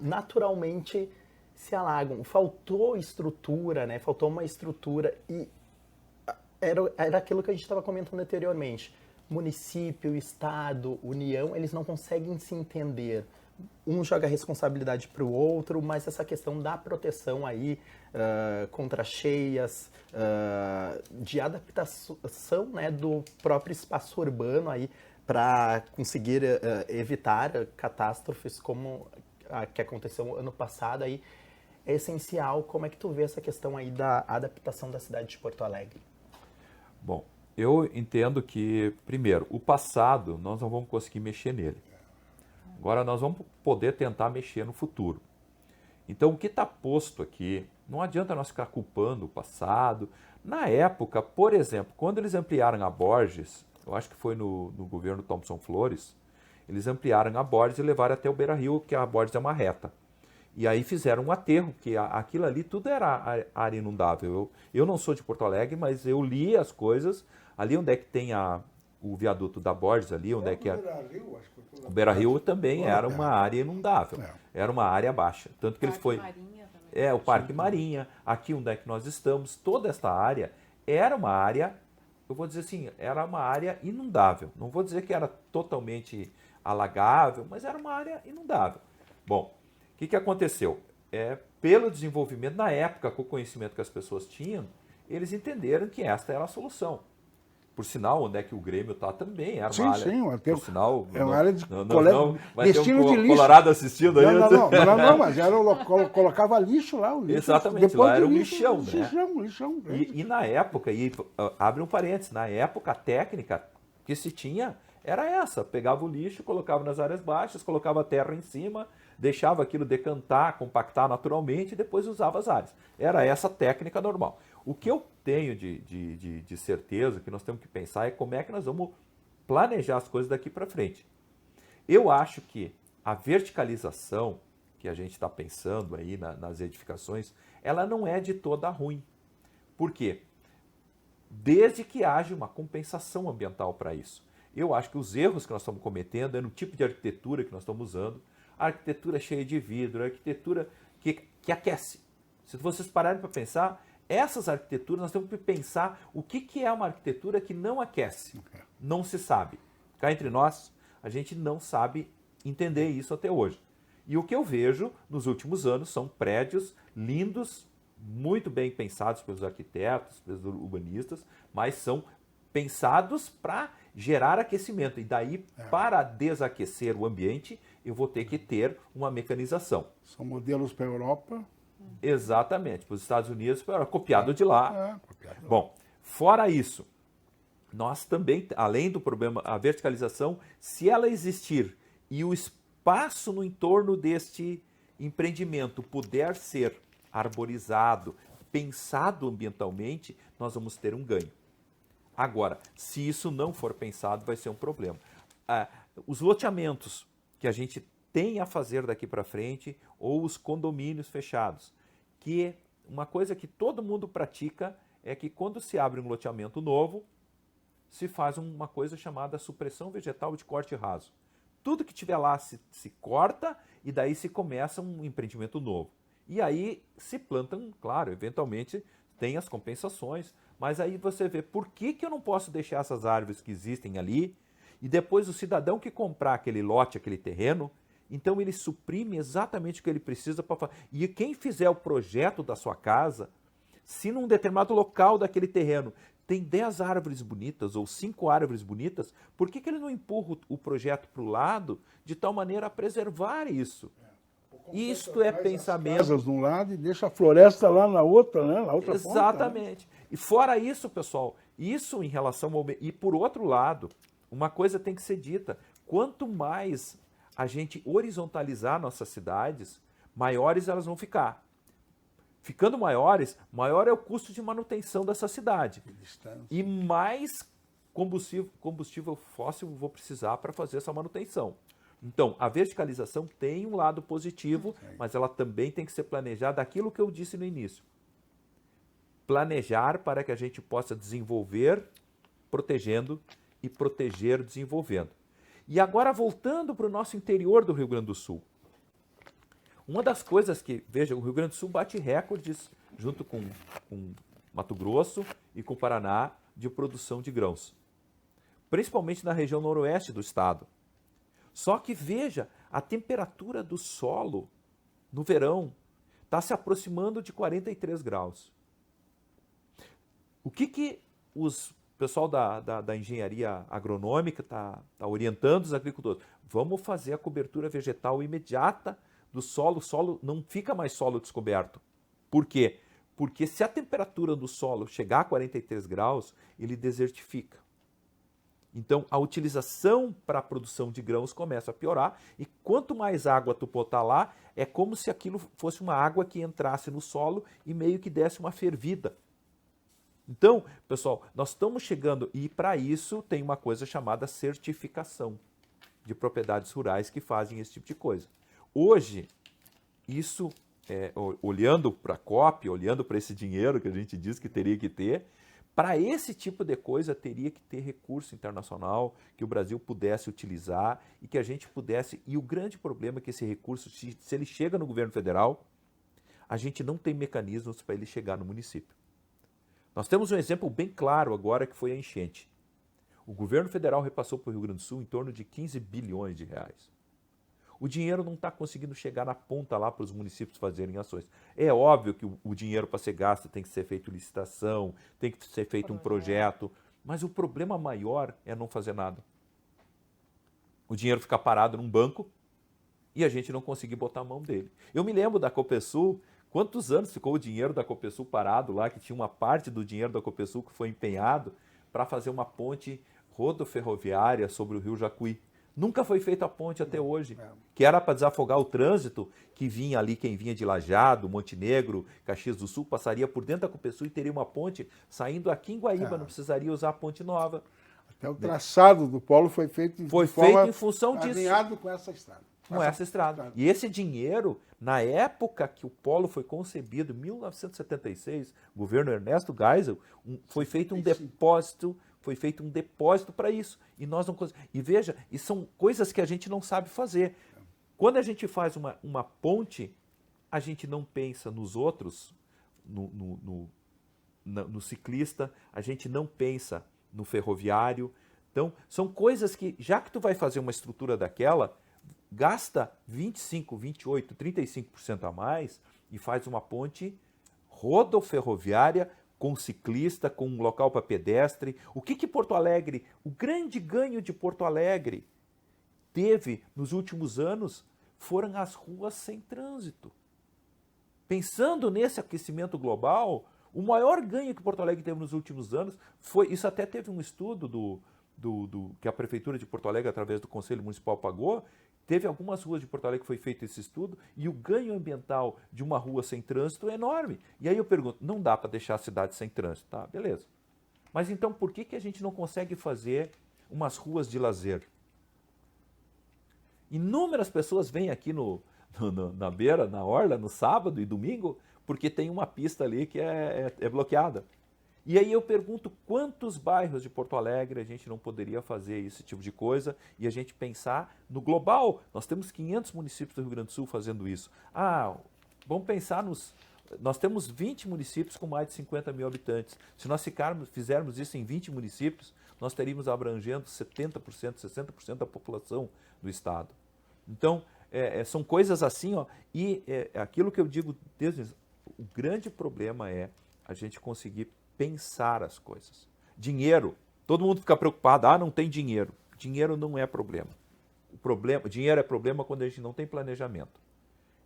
naturalmente se alagam. Faltou estrutura, né, faltou uma estrutura e era aquilo que a gente estava comentando anteriormente. Município, Estado, União, eles não conseguem se entender. um joga a responsabilidade para o outro, mas essa questão da proteção aí contra cheias, de adaptação, né, do próprio espaço urbano aí para conseguir evitar catástrofes como a que aconteceu ano passado aí, é essencial. Como é que tu vê essa questão aí da adaptação da cidade de Porto Alegre? Bom, eu entendo que, primeiro, o passado nós não vamos conseguir mexer nele. Agora nós vamos poder tentar mexer no futuro. Então, o que está posto aqui, não adianta nós ficar culpando o passado. Na época, por exemplo, quando eles ampliaram a Borges, eu acho que foi no governo Thomson Flores, eles ampliaram a Borges e levaram até o Beira-Rio, que a Borges é uma reta. E aí fizeram um aterro, que aquilo ali tudo era área inundável. Eu não sou de Porto Alegre, mas eu li as coisas. Ali onde é que tem o viaduto da Borges, ali onde é que é... O Beira-Rio também era uma área inundável. Era uma área baixa. Tanto que eles foi... o Parque Marinha. Aqui onde é que nós estamos, toda esta área era uma área, eu vou dizer assim, era uma área inundável. Não vou dizer que era totalmente alagável, mas era uma área inundável. Bom, o que aconteceu? Pelo desenvolvimento, na época, com o conhecimento que as pessoas tinham, eles entenderam que esta era a solução. Por sinal, onde é que o Grêmio está também, era uma área... Sim, por sinal, é uma área de vai ter destino um de lixo. Colorado assistindo aí. Não, mas colocava lixo lá. O lixo, exatamente, lá era um lixão, né? Lixão. E na época, abre um parênteses, na época a técnica que se tinha era essa, pegava o lixo, colocava nas áreas baixas, colocava a terra em cima, deixava aquilo decantar, compactar naturalmente e depois usava as áreas. Era essa técnica normal. O que eu tenho de certeza que nós temos que pensar é como é que nós vamos planejar as coisas daqui para frente. Eu acho que a verticalização que a gente está pensando aí nas edificações, ela não é de toda ruim. Por quê? Desde que haja uma compensação ambiental para isso. Eu acho que os erros que nós estamos cometendo é no tipo de arquitetura que nós estamos usando, a arquitetura cheia de vidro, a arquitetura que aquece. Se vocês pararem para pensar, essas arquiteturas, nós temos que pensar o que é uma arquitetura que não aquece. Não se sabe. Cá entre nós, a gente não sabe entender isso até hoje. E o que eu vejo nos últimos anos são prédios lindos, muito bem pensados pelos arquitetos, pelos urbanistas, mas são pensados para gerar aquecimento. E daí, para desaquecer o ambiente, eu vou ter que ter uma mecanização. São modelos para a Europa. Exatamente, para os Estados Unidos, copiado de lá. Bom, fora isso, nós também, além do problema, a verticalização, se ela existir e o espaço no entorno deste empreendimento puder ser arborizado, pensado ambientalmente, nós vamos ter um ganho. Agora, se isso não for pensado, vai ser um problema. Os loteamentos que a gente tem a fazer daqui para frente, ou os condomínios fechados, que uma coisa que todo mundo pratica é que quando se abre um loteamento novo, se faz uma coisa chamada supressão vegetal de corte raso. Tudo que tiver lá se corta e daí se começa um empreendimento novo. E aí se plantam, claro, eventualmente tem as compensações, mas aí você vê por que eu não posso deixar essas árvores que existem ali e depois o cidadão que comprar aquele lote, aquele terreno, então ele suprime exatamente o que ele precisa para fazer. E quem fizer o projeto da sua casa, se num determinado local daquele terreno tem 10 árvores bonitas ou 5 árvores bonitas, por que ele não empurra o projeto para o lado de tal maneira a preservar isso? Isto é pensamento. Casas de um lado e deixa a floresta lá na outra, né? Na outra exatamente. Ponta, né? E fora isso, pessoal, isso em relação ao... E por outro lado, uma coisa tem que ser dita. Quanto mais a gente horizontalizar nossas cidades, maiores elas vão ficar. Ficando maiores, maior é o custo de manutenção dessa cidade. E mais combustível fóssil vou precisar para fazer essa manutenção. Então, a verticalização tem um lado positivo, mas ela também tem que ser planejada, aquilo que eu disse no início. Planejar para que a gente possa desenvolver protegendo e proteger desenvolvendo. E agora, voltando para o nosso interior do Rio Grande do Sul. Uma das coisas que, veja, o Rio Grande do Sul bate recordes, junto com Mato Grosso e com o Paraná, de produção de grãos. Principalmente na região noroeste do estado. Só que, veja, a temperatura do solo no verão está se aproximando de 43 graus. O que os pessoal da engenharia agronômica está orientando os agricultores? Vamos fazer a cobertura vegetal imediata do solo. O solo não fica mais solo descoberto. Por quê? Porque se a temperatura do solo chegar a 43 graus, ele desertifica. Então, a utilização para a produção de grãos começa a piorar e quanto mais água tu botar lá, é como se aquilo fosse uma água que entrasse no solo e meio que desse uma fervida. Então, pessoal, nós estamos chegando e para isso tem uma coisa chamada certificação de propriedades rurais que fazem esse tipo de coisa. Hoje, isso, olhando para a COP, olhando para esse dinheiro que a gente diz que teria que ter, para esse tipo de coisa teria que ter recurso internacional que o Brasil pudesse utilizar e que a gente pudesse... E o grande problema é que esse recurso, se ele chega no governo federal, a gente não tem mecanismos para ele chegar no município. Nós temos um exemplo bem claro agora que foi a enchente. O governo federal repassou para o Rio Grande do Sul em torno de 15 bilhões de reais. O dinheiro não está conseguindo chegar na ponta lá para os municípios fazerem ações. É óbvio que o dinheiro para ser gasto tem que ser feito licitação, tem que ser feito um projeto, mas o problema maior é não fazer nada. O dinheiro fica parado num banco e a gente não conseguir botar a mão dele. Eu me lembro da Copesul, quantos anos ficou o dinheiro da Copesul parado lá, que tinha uma parte do dinheiro da Copesul que foi empenhado para fazer uma ponte rodoferroviária sobre o rio Jacuí. Nunca foi feita a ponte até hoje, que era para desafogar o trânsito que vinha ali, quem vinha de Lajeado, Montenegro, Caxias do Sul, passaria por dentro da Copesul e teria uma ponte saindo aqui em Guaíba, não precisaria usar a ponte nova. Até o traçado do polo foi feito em função disso. Alinhado com essa estrada. Com essa estrada. E esse dinheiro, na época que o polo foi concebido, em 1976, o governo Ernesto Geisel, foi feito um depósito. Foi feito um depósito para isso. E nós não conseguimos. E veja, e são coisas que a gente não sabe fazer. Quando a gente faz uma ponte, a gente não pensa nos outros, no ciclista, a gente não pensa no ferroviário. Então, são coisas que, já que tu vai fazer uma estrutura daquela, gasta 25%, 28%, 35% a mais e faz uma ponte rodoferroviária com ciclista, com um local para pedestre. O que Porto Alegre, o grande ganho de Porto Alegre teve nos últimos anos foram as ruas sem trânsito. Pensando nesse aquecimento global, o maior ganho que Porto Alegre teve nos últimos anos foi, isso até teve um estudo que a Prefeitura de Porto Alegre, através do Conselho Municipal, pagou. Teve algumas ruas de Porto Alegre que foi feito esse estudo e o ganho ambiental de uma rua sem trânsito é enorme. E aí eu pergunto, não dá para deixar a cidade sem trânsito? Tá, beleza. Mas então por que a gente não consegue fazer umas ruas de lazer? Inúmeras pessoas vêm aqui na beira, na orla, no sábado e domingo, porque tem uma pista ali que é bloqueada. E aí eu pergunto quantos bairros de Porto Alegre a gente não poderia fazer esse tipo de coisa e a gente pensar no global. Nós temos 500 municípios do Rio Grande do Sul fazendo isso. Vamos pensar nós temos 20 municípios com mais de 50 mil habitantes. Se nós fizermos isso em 20 municípios, nós teríamos abrangendo 70%, 60% da população do estado. Então, são coisas assim, e aquilo que eu digo desde o grande problema é a gente conseguir pensar as coisas. Dinheiro, todo mundo fica preocupado, não tem dinheiro. Dinheiro não é problema. Dinheiro é problema quando a gente não tem planejamento.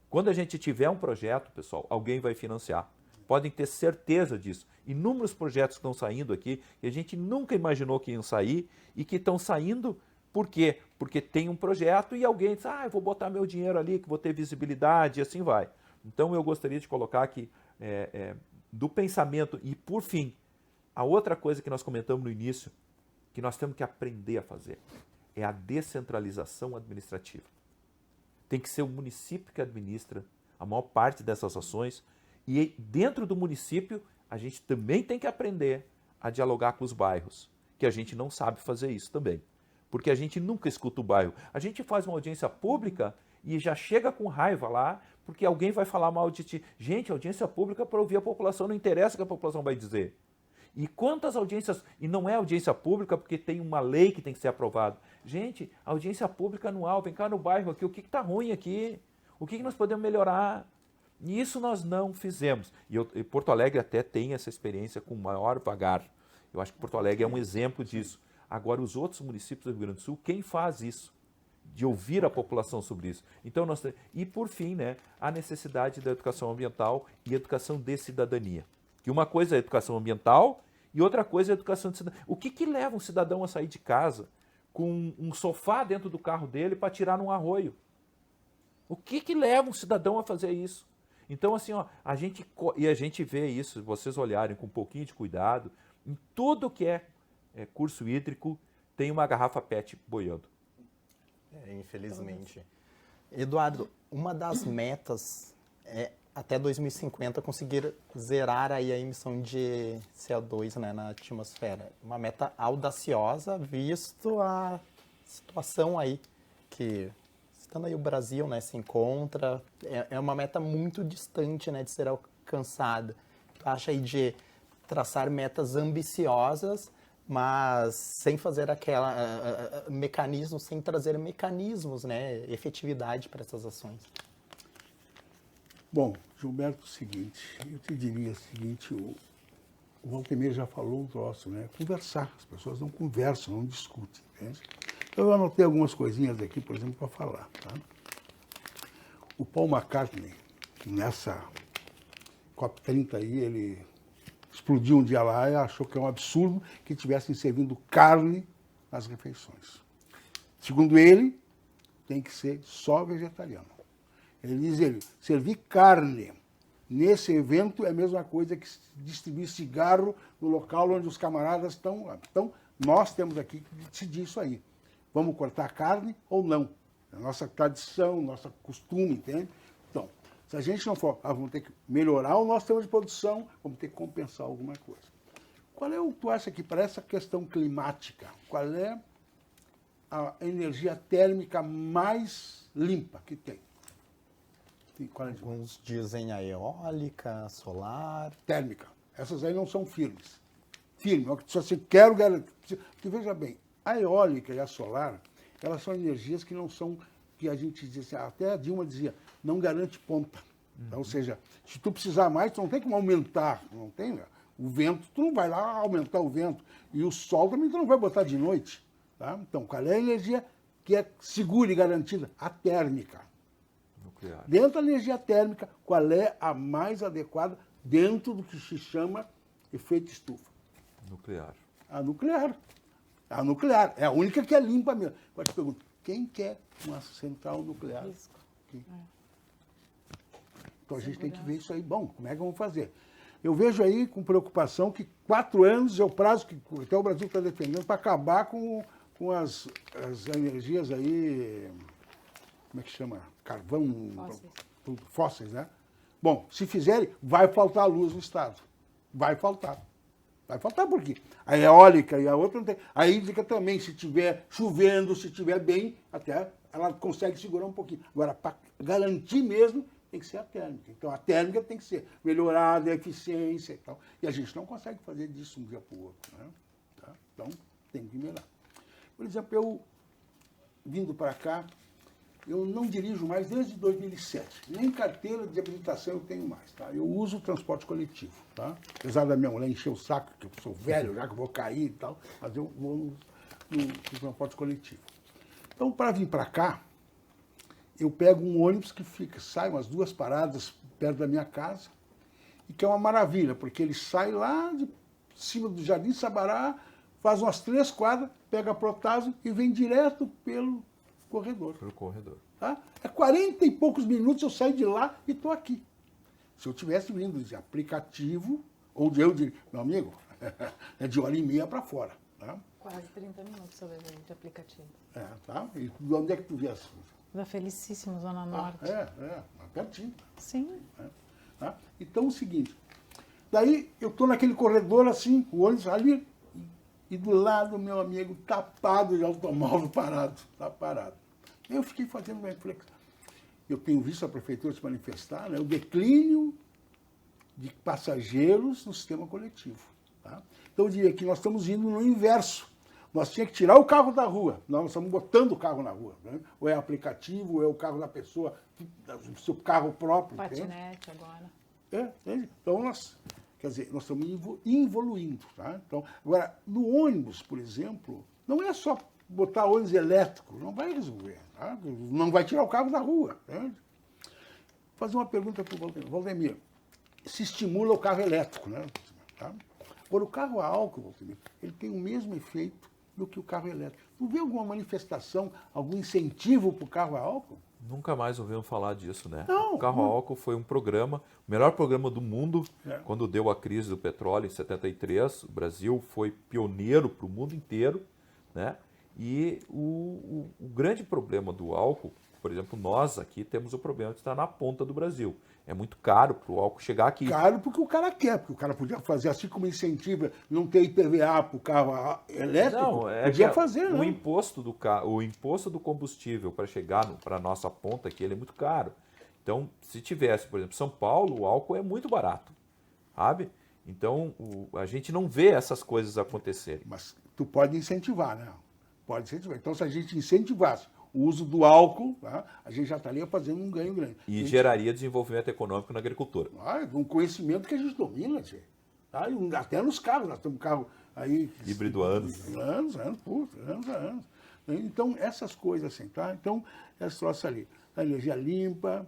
Quando a gente tiver um projeto, pessoal, alguém vai financiar. Podem ter certeza disso. Inúmeros projetos que estão saindo aqui, que a gente nunca imaginou que iam sair e que estão saindo, por quê? Porque tem um projeto e alguém diz, eu vou botar meu dinheiro ali, que vou ter visibilidade, e assim vai. Então eu gostaria de colocar aqui do pensamento. E, por fim, a outra coisa que nós comentamos no início, que nós temos que aprender a fazer, é a descentralização administrativa. Tem que ser o município que administra a maior parte dessas ações e, dentro do município, a gente também tem que aprender a dialogar com os bairros, que a gente não sabe fazer isso também. Porque a gente nunca escuta o bairro. A gente faz uma audiência pública e já chega com raiva lá, porque alguém vai falar mal de ti. Gente, audiência pública para ouvir a população, não interessa o que a população vai dizer. E quantas audiências, e não é audiência pública porque tem uma lei que tem que ser aprovada. Gente, audiência pública anual, vem cá no bairro aqui, o que está ruim aqui? O que nós podemos melhorar? E isso nós não fizemos. E Porto Alegre até tem essa experiência com maior vagar. Eu acho que Porto Alegre é um exemplo disso. Agora, os outros municípios do Rio Grande do Sul, quem faz isso? De ouvir a população sobre isso. Então, e por fim, né, a necessidade da educação ambiental e educação de cidadania. Que uma coisa é a educação ambiental e outra coisa é a educação de cidadania. O que leva um cidadão a sair de casa com um sofá dentro do carro dele para tirar num arroio? O que leva um cidadão a fazer isso? Então, assim, ó, a gente vê isso, se vocês olharem com um pouquinho de cuidado, em tudo que é curso hídrico, tem uma garrafa PET boiando. Infelizmente. Eduardo, uma das metas é até 2050 conseguir zerar aí a emissão de CO2, né, na atmosfera. Uma meta audaciosa, visto a situação aí que, estando aí o Brasil, né, se encontra, é uma meta muito distante, né, de ser alcançada. Tu acha aí de traçar metas ambiciosas, mas sem fazer sem trazer mecanismos, né, efetividade para essas ações? Bom, Gilberto, é o seguinte, eu te diria o seguinte, o Valdemir já falou um troço, né? Conversar, as pessoas não conversam, não discutem, entende? Então eu anotei algumas coisinhas aqui, por exemplo, para falar, tá? O Paul McCartney, nessa COP30 aí, ele explodiu um dia lá e achou que é um absurdo que tivessem servindo carne nas refeições. Segundo ele, tem que ser só vegetariano. Ele diz, servir carne nesse evento é a mesma coisa que distribuir cigarro no local onde os camaradas estão. Então, nós temos aqui que decidir isso aí. Vamos cortar a carne ou não? É a nossa tradição, nosso costume, entende? Então, se a gente não for, vamos ter que melhorar o nosso sistema de produção, vamos ter que compensar alguma coisa. Qual é o que tu acha que, para essa questão climática, qual é a energia térmica mais limpa que tem? Alguns dizem a eólica, solar... Térmica. Essas aí não são firmes. Firme, se você quer garantir... Porque veja bem, a eólica e a solar, elas são energias que não são, que a gente diz assim, até a Dilma dizia, não garante ponta. Então, ou seja, se tu precisar mais, tu não tem como aumentar, não tem, né? O vento, tu não vai lá aumentar o vento. E o sol também tu não vai botar de noite. Tá? Então, qual é a energia que é segura e garantida? A térmica. Nuclear. Dentro da energia térmica, qual é a mais adequada dentro do que se chama efeito estufa? Nuclear. A nuclear. A nuclear. É a única que é limpa mesmo. Agora te pergunto, quem quer uma central nuclear? Então a gente tem que ver isso aí. Bom, como é que vamos fazer? Eu vejo aí com preocupação que 4 anos é o prazo que até o Brasil está defendendo para acabar com as energias aí, como é que chama? Carvão, fósseis, né? Bom, se fizerem, vai faltar luz no estado. Vai faltar. Vai faltar por quê? A eólica e a outra não tem. A hídrica também, se tiver chovendo, se tiver bem, até ela consegue segurar um pouquinho. Agora, para garantir mesmo, tem que ser a térmica. Então, a térmica tem que ser melhorada, a eficiência e tal. E a gente não consegue fazer disso um dia para o outro, né? Tá? Então, tem que melhorar. Por exemplo, eu, vindo para cá, eu não dirijo mais desde 2007. Nem carteira de habilitação eu tenho mais, tá? Eu uso o transporte coletivo, tá? Apesar da minha mulher encher o saco, que eu sou velho, já que eu vou cair e tal, mas eu vou no transporte coletivo. Então, para vir para cá, eu pego um ônibus que sai umas 2 paradas perto da minha casa, e que é uma maravilha, porque ele sai lá de cima do Jardim Sabará, faz umas 3 quadras, pega a Protásio e vem direto pelo corredor. Pelo corredor. Tá? É 40 e poucos minutos eu saio de lá e estou aqui. Se eu tivesse vindo de aplicativo, ou meu amigo, é de 1h30 para fora. Tá? Quase 30 minutos eu levei de aplicativo. Tá? E de onde é que tu viesse? Da Felicíssima, Zona Norte. Pertinho. Sim. Tá? Então é o seguinte, daí eu estou naquele corredor assim, o ônibus ali, e do lado, meu amigo, tapado de automóvel parado, tá parado. Eu fiquei fazendo uma reflexão. Eu tenho visto a prefeitura se manifestar, né, o declínio de passageiros no sistema coletivo. Tá? Tá? Então eu diria que nós estamos indo no inverso. Nós tínhamos que tirar o carro da rua, nós estamos botando o carro na rua. Né? Ou é aplicativo, ou é o carro da pessoa, o seu carro próprio. Patinete agora. Então nós estamos evoluindo. Tá? Então, agora, no ônibus, por exemplo, não é só botar ônibus elétrico, não vai resolver. Tá? Não vai tirar o carro da rua. Tá? Vou fazer uma pergunta para o Valdemir. Se estimula o carro elétrico, né? Tá? Agora, o carro a álcool, Valdemir, ele tem o mesmo efeito do que o carro elétrico. Não vê alguma manifestação, algum incentivo para o carro a álcool? Nunca mais ouvimos falar disso, né? Não, o carro a álcool foi um programa, o melhor programa do mundo, quando deu a crise do petróleo em 73. O Brasil foi pioneiro para o mundo inteiro, né? E o grande problema do álcool, por exemplo, nós aqui temos o problema de estar na ponta do Brasil. É muito caro para o álcool chegar aqui. Caro porque o cara quer, porque o cara podia fazer assim como incentivo, não ter IPVA para o carro elétrico, não, podia fazer, né? O imposto do combustível para chegar para a nossa ponta aqui, ele é muito caro. Então, se tivesse, por exemplo, São Paulo, o álcool é muito barato, sabe? Então, a gente não vê essas coisas acontecerem. Mas tu pode incentivar, né? Pode incentivar. Então, se a gente incentivasse o uso do álcool, tá? A gente já estaria fazendo um ganho grande. E geraria desenvolvimento econômico na agricultura. Um conhecimento que a gente domina, tá? Até nos carros, nós temos carro aí... Híbrido anos. Anos. Então, essas coisas assim, tá? Então, essa troça ali. A energia limpa,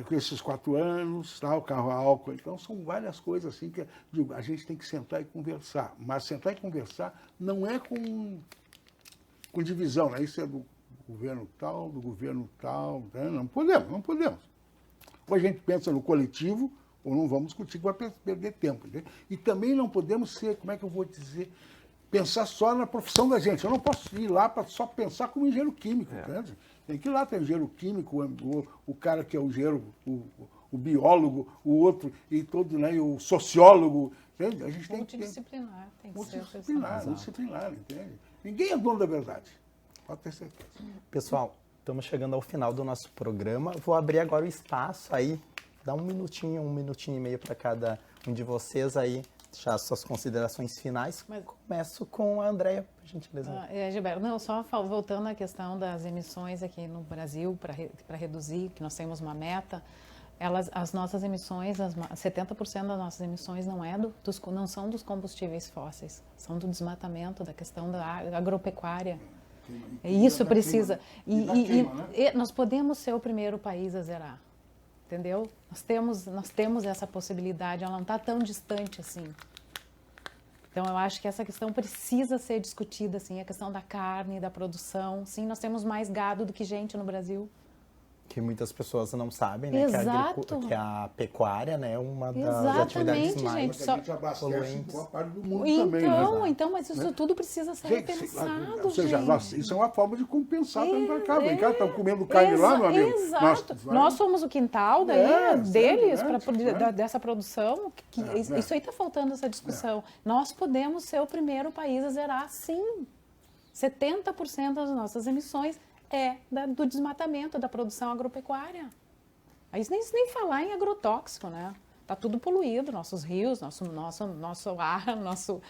com esses 4 anos, tá? O carro a álcool. Então, são várias coisas assim que a gente tem que sentar e conversar. Mas sentar e conversar não é com divisão, né? Isso é do governo tal, do governo tal. Né? Não podemos. Ou a gente pensa no coletivo, ou não vamos discutir, que vai perder tempo. Entendeu? E também não podemos ser, como é que eu vou dizer, pensar só na profissão da gente. Eu não posso ir lá para só pensar como engenheiro químico. Né? Tem que ir lá, tem engenheiro químico, o cara que é o engenheiro, o biólogo, o outro, e todo, né? E o sociólogo. Entende? A gente tem multidisciplinar, tem que ser multidisciplinar, entende? Ninguém é dono da verdade. Pode ter certeza. Pessoal, estamos chegando ao final do nosso programa. Vou abrir agora o espaço aí, dá um minutinho e meio para cada um de vocês aí, deixar as suas considerações finais. Começo com a Andréia, por gentileza. Gilberto, não, só voltando à questão das emissões aqui no Brasil, para reduzir, que nós temos uma meta, as nossas emissões, 70% das nossas emissões não são dos combustíveis fósseis, são do desmatamento, da questão da agropecuária. Isso precisa. E nós podemos ser o primeiro país a zerar, entendeu? Nós temos essa possibilidade, ela não está tão distante assim. Então, eu acho que essa questão precisa ser discutida, assim, a questão da carne, da produção. Sim, nós temos mais gado do que gente no Brasil. Que muitas pessoas não sabem, né? Que a pecuária, né, é uma das atividades mais poluentes. Boa parte do mundo também, né? Então, mas isso tudo precisa ser repensado, ou seja, isso é uma forma de compensar também para cá. Vem cá, estão comendo carne lá, meu amigo. Exato. Nós somos o quintal deles, dessa produção. Isso aí está faltando, essa discussão. Nós podemos ser o primeiro país a zerar, sim. 70% das nossas emissões do desmatamento, da produção agropecuária. Aí nem falar em agrotóxico, né? Está tudo poluído, nossos rios, nosso ar,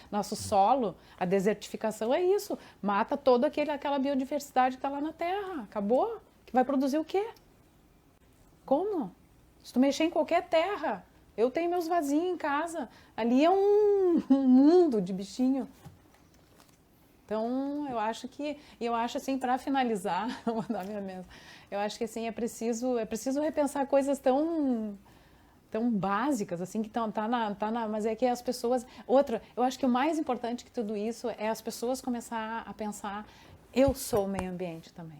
nosso solo. A desertificação é isso. Mata toda aquela biodiversidade que está lá na terra. Acabou. Que vai produzir o quê? Como? Se tu mexer em qualquer terra, eu tenho meus vasinhos em casa. Ali é um mundo de bichinho. Então, eu acho assim, para finalizar, vou dar minha mesa, eu acho que assim, é preciso repensar coisas tão básicas, assim, que mas é que as pessoas... eu acho que o mais importante que tudo isso é as pessoas começar a pensar, eu sou o meio ambiente também.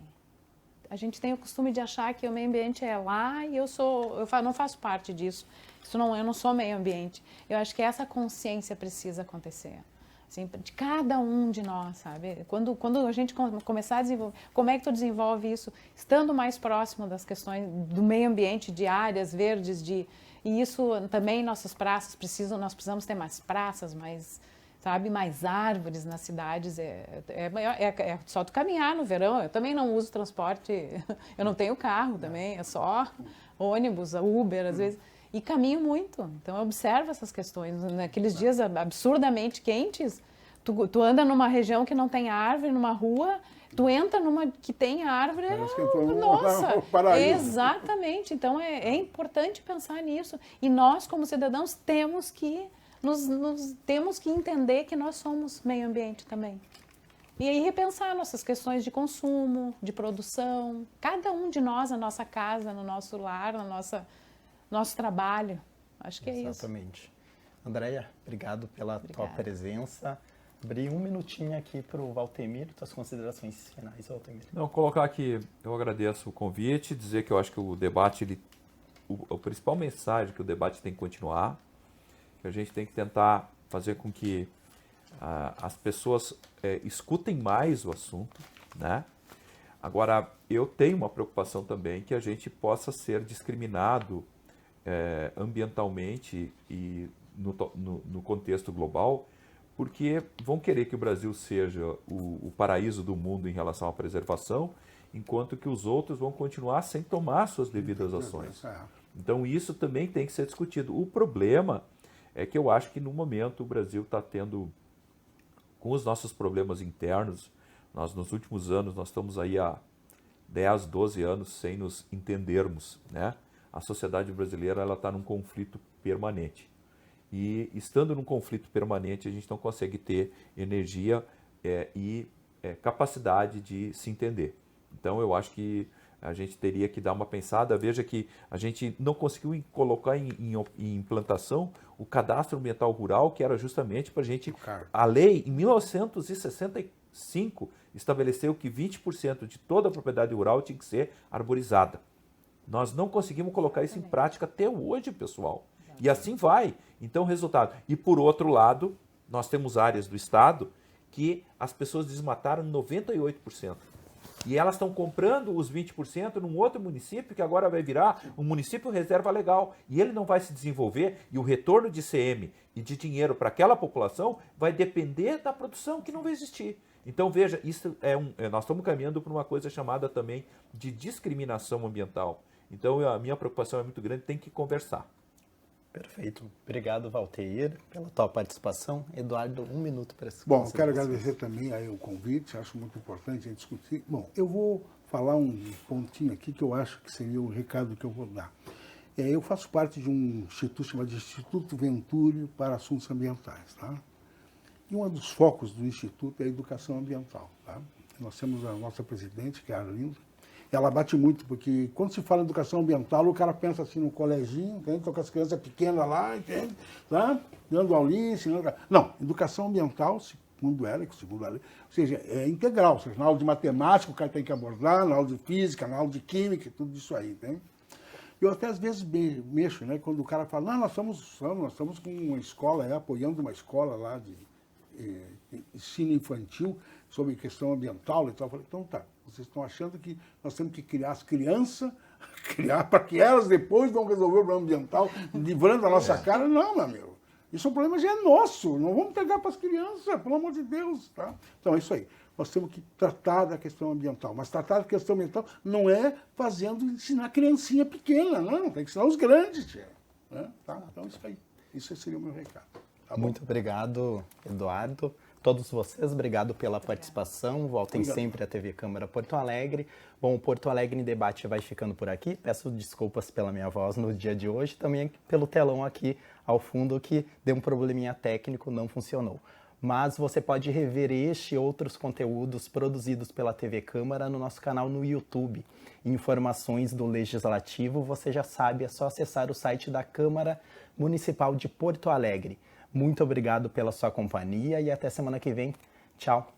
A gente tem o costume de achar que o meio ambiente é lá e eu não faço parte disso. Eu não sou meio ambiente. Eu acho que essa consciência precisa acontecer. Assim, de cada um de nós, sabe? Quando a gente começar a desenvolver, como é que tu desenvolve isso? Estando mais próximo das questões do meio ambiente, de áreas verdes, e isso também nossas praças nós precisamos ter mais praças, mais árvores nas cidades. É só tu caminhar no verão. Eu também não uso transporte, eu não tenho carro também, é só ônibus, Uber, às vezes. e caminho muito. Então eu observo essas questões. Naqueles dias absurdamente quentes, tu anda numa região que não tem árvore, numa rua, tu entra numa que tem árvore, nossa, exatamente. Então é importante pensar nisso. E nós, como cidadãos, temos que temos que entender que nós somos meio ambiente também. E aí repensar nossas questões de consumo, de produção, cada um de nós, na nossa casa, no nosso lar, no nosso trabalho. Acho que é isso. Exatamente. Andréia, obrigado pela tua presença. Abri um minutinho aqui para o Valtemir, tuas considerações finais, Valtemir. Não, colocar aqui, eu agradeço o convite, dizer que eu acho que o debate, a principal mensagem que o debate tem que continuar, que a gente tem que tentar fazer com que as pessoas escutem mais o assunto, né? Agora, eu tenho uma preocupação também que a gente possa ser discriminado ambientalmente e no contexto global, porque vão querer que o Brasil seja o paraíso do mundo em relação à preservação, enquanto que os outros vão continuar sem tomar suas devidas ações. Então isso também tem que ser discutido. O problema é que eu acho que no momento o Brasil está tendo, com os nossos problemas internos, nós nos últimos anos, nós estamos aí há 10, 12 anos sem nos entendermos, né? A sociedade brasileira está num conflito permanente. E estando num conflito permanente, a gente não consegue ter energia e capacidade de se entender. Então eu acho que a gente teria que dar uma pensada. Veja que a gente não conseguiu colocar em implantação o cadastro ambiental rural, que era justamente para a gente... A lei, em 1965, estabeleceu que 20% de toda a propriedade rural tinha que ser arborizada. Nós não conseguimos colocar isso em prática até hoje, pessoal. E assim vai. Então, resultado. E por outro lado, nós temos áreas do estado que as pessoas desmataram 98%. E elas estão comprando os 20% num outro município que agora vai virar um município reserva legal. E ele não vai se desenvolver e o retorno de ICM e de dinheiro para aquela população vai depender da produção que não vai existir. Então, veja, isso nós estamos caminhando para uma coisa chamada também de discriminação ambiental. Então, a minha preocupação é muito grande, tem que conversar. Perfeito. Obrigado, Valteir, pela tua participação. Eduardo, um minuto para esse Bom, quero agradecer também aí o convite, acho muito importante a gente discutir. Bom, eu vou falar um pontinho aqui que eu acho que seria o recado que eu vou dar. Eu faço parte de um instituto chamado Instituto Venturi para Assuntos Ambientais, tá? E um dos focos do Instituto é a educação ambiental, tá? Nós temos a nossa presidente, que é a Arlinda. Ela bate muito, porque quando se fala em educação ambiental, o cara pensa assim no coleginho, entende? Então, com as crianças pequenas lá, entende? Tá? Dando aulinha, ensinando... Não, educação ambiental, segundo ela, ou seja, é integral. Ou seja, na aula de matemática o cara tem que abordar, na aula de física, na aula de química, tudo isso aí, entende? Eu até às vezes mexo, né? Quando o cara fala, não, nós estamos com uma escola, apoiando uma escola lá de ensino infantil sobre questão ambiental e tal. Eu falei, então tá, vocês estão achando que nós temos que criar as crianças, para que elas depois vão resolver o problema ambiental, livrando a nossa cara? Não, meu amigo. Isso é um problema já é nosso, não vamos pegar para as crianças, pelo amor de Deus, tá? Então é isso aí. Nós temos que tratar da questão ambiental, mas tratar da questão ambiental não é ensinar a criancinha pequena, não, tem que ensinar os grandes, né? Tá? Então isso aí, isso seria o meu recado. Tá bom? Muito obrigado, Eduardo. Todos vocês, obrigado pela participação. Voltem sempre à TV Câmara Porto Alegre. Bom, o Porto Alegre em Debate vai ficando por aqui. Peço desculpas pela minha voz no dia de hoje, também pelo telão aqui ao fundo que deu um probleminha técnico, não funcionou. Mas você pode rever este e outros conteúdos produzidos pela TV Câmara no nosso canal no YouTube. Informações do Legislativo, você já sabe, é só acessar o site da Câmara Municipal de Porto Alegre. Muito obrigado pela sua companhia e até semana que vem. Tchau!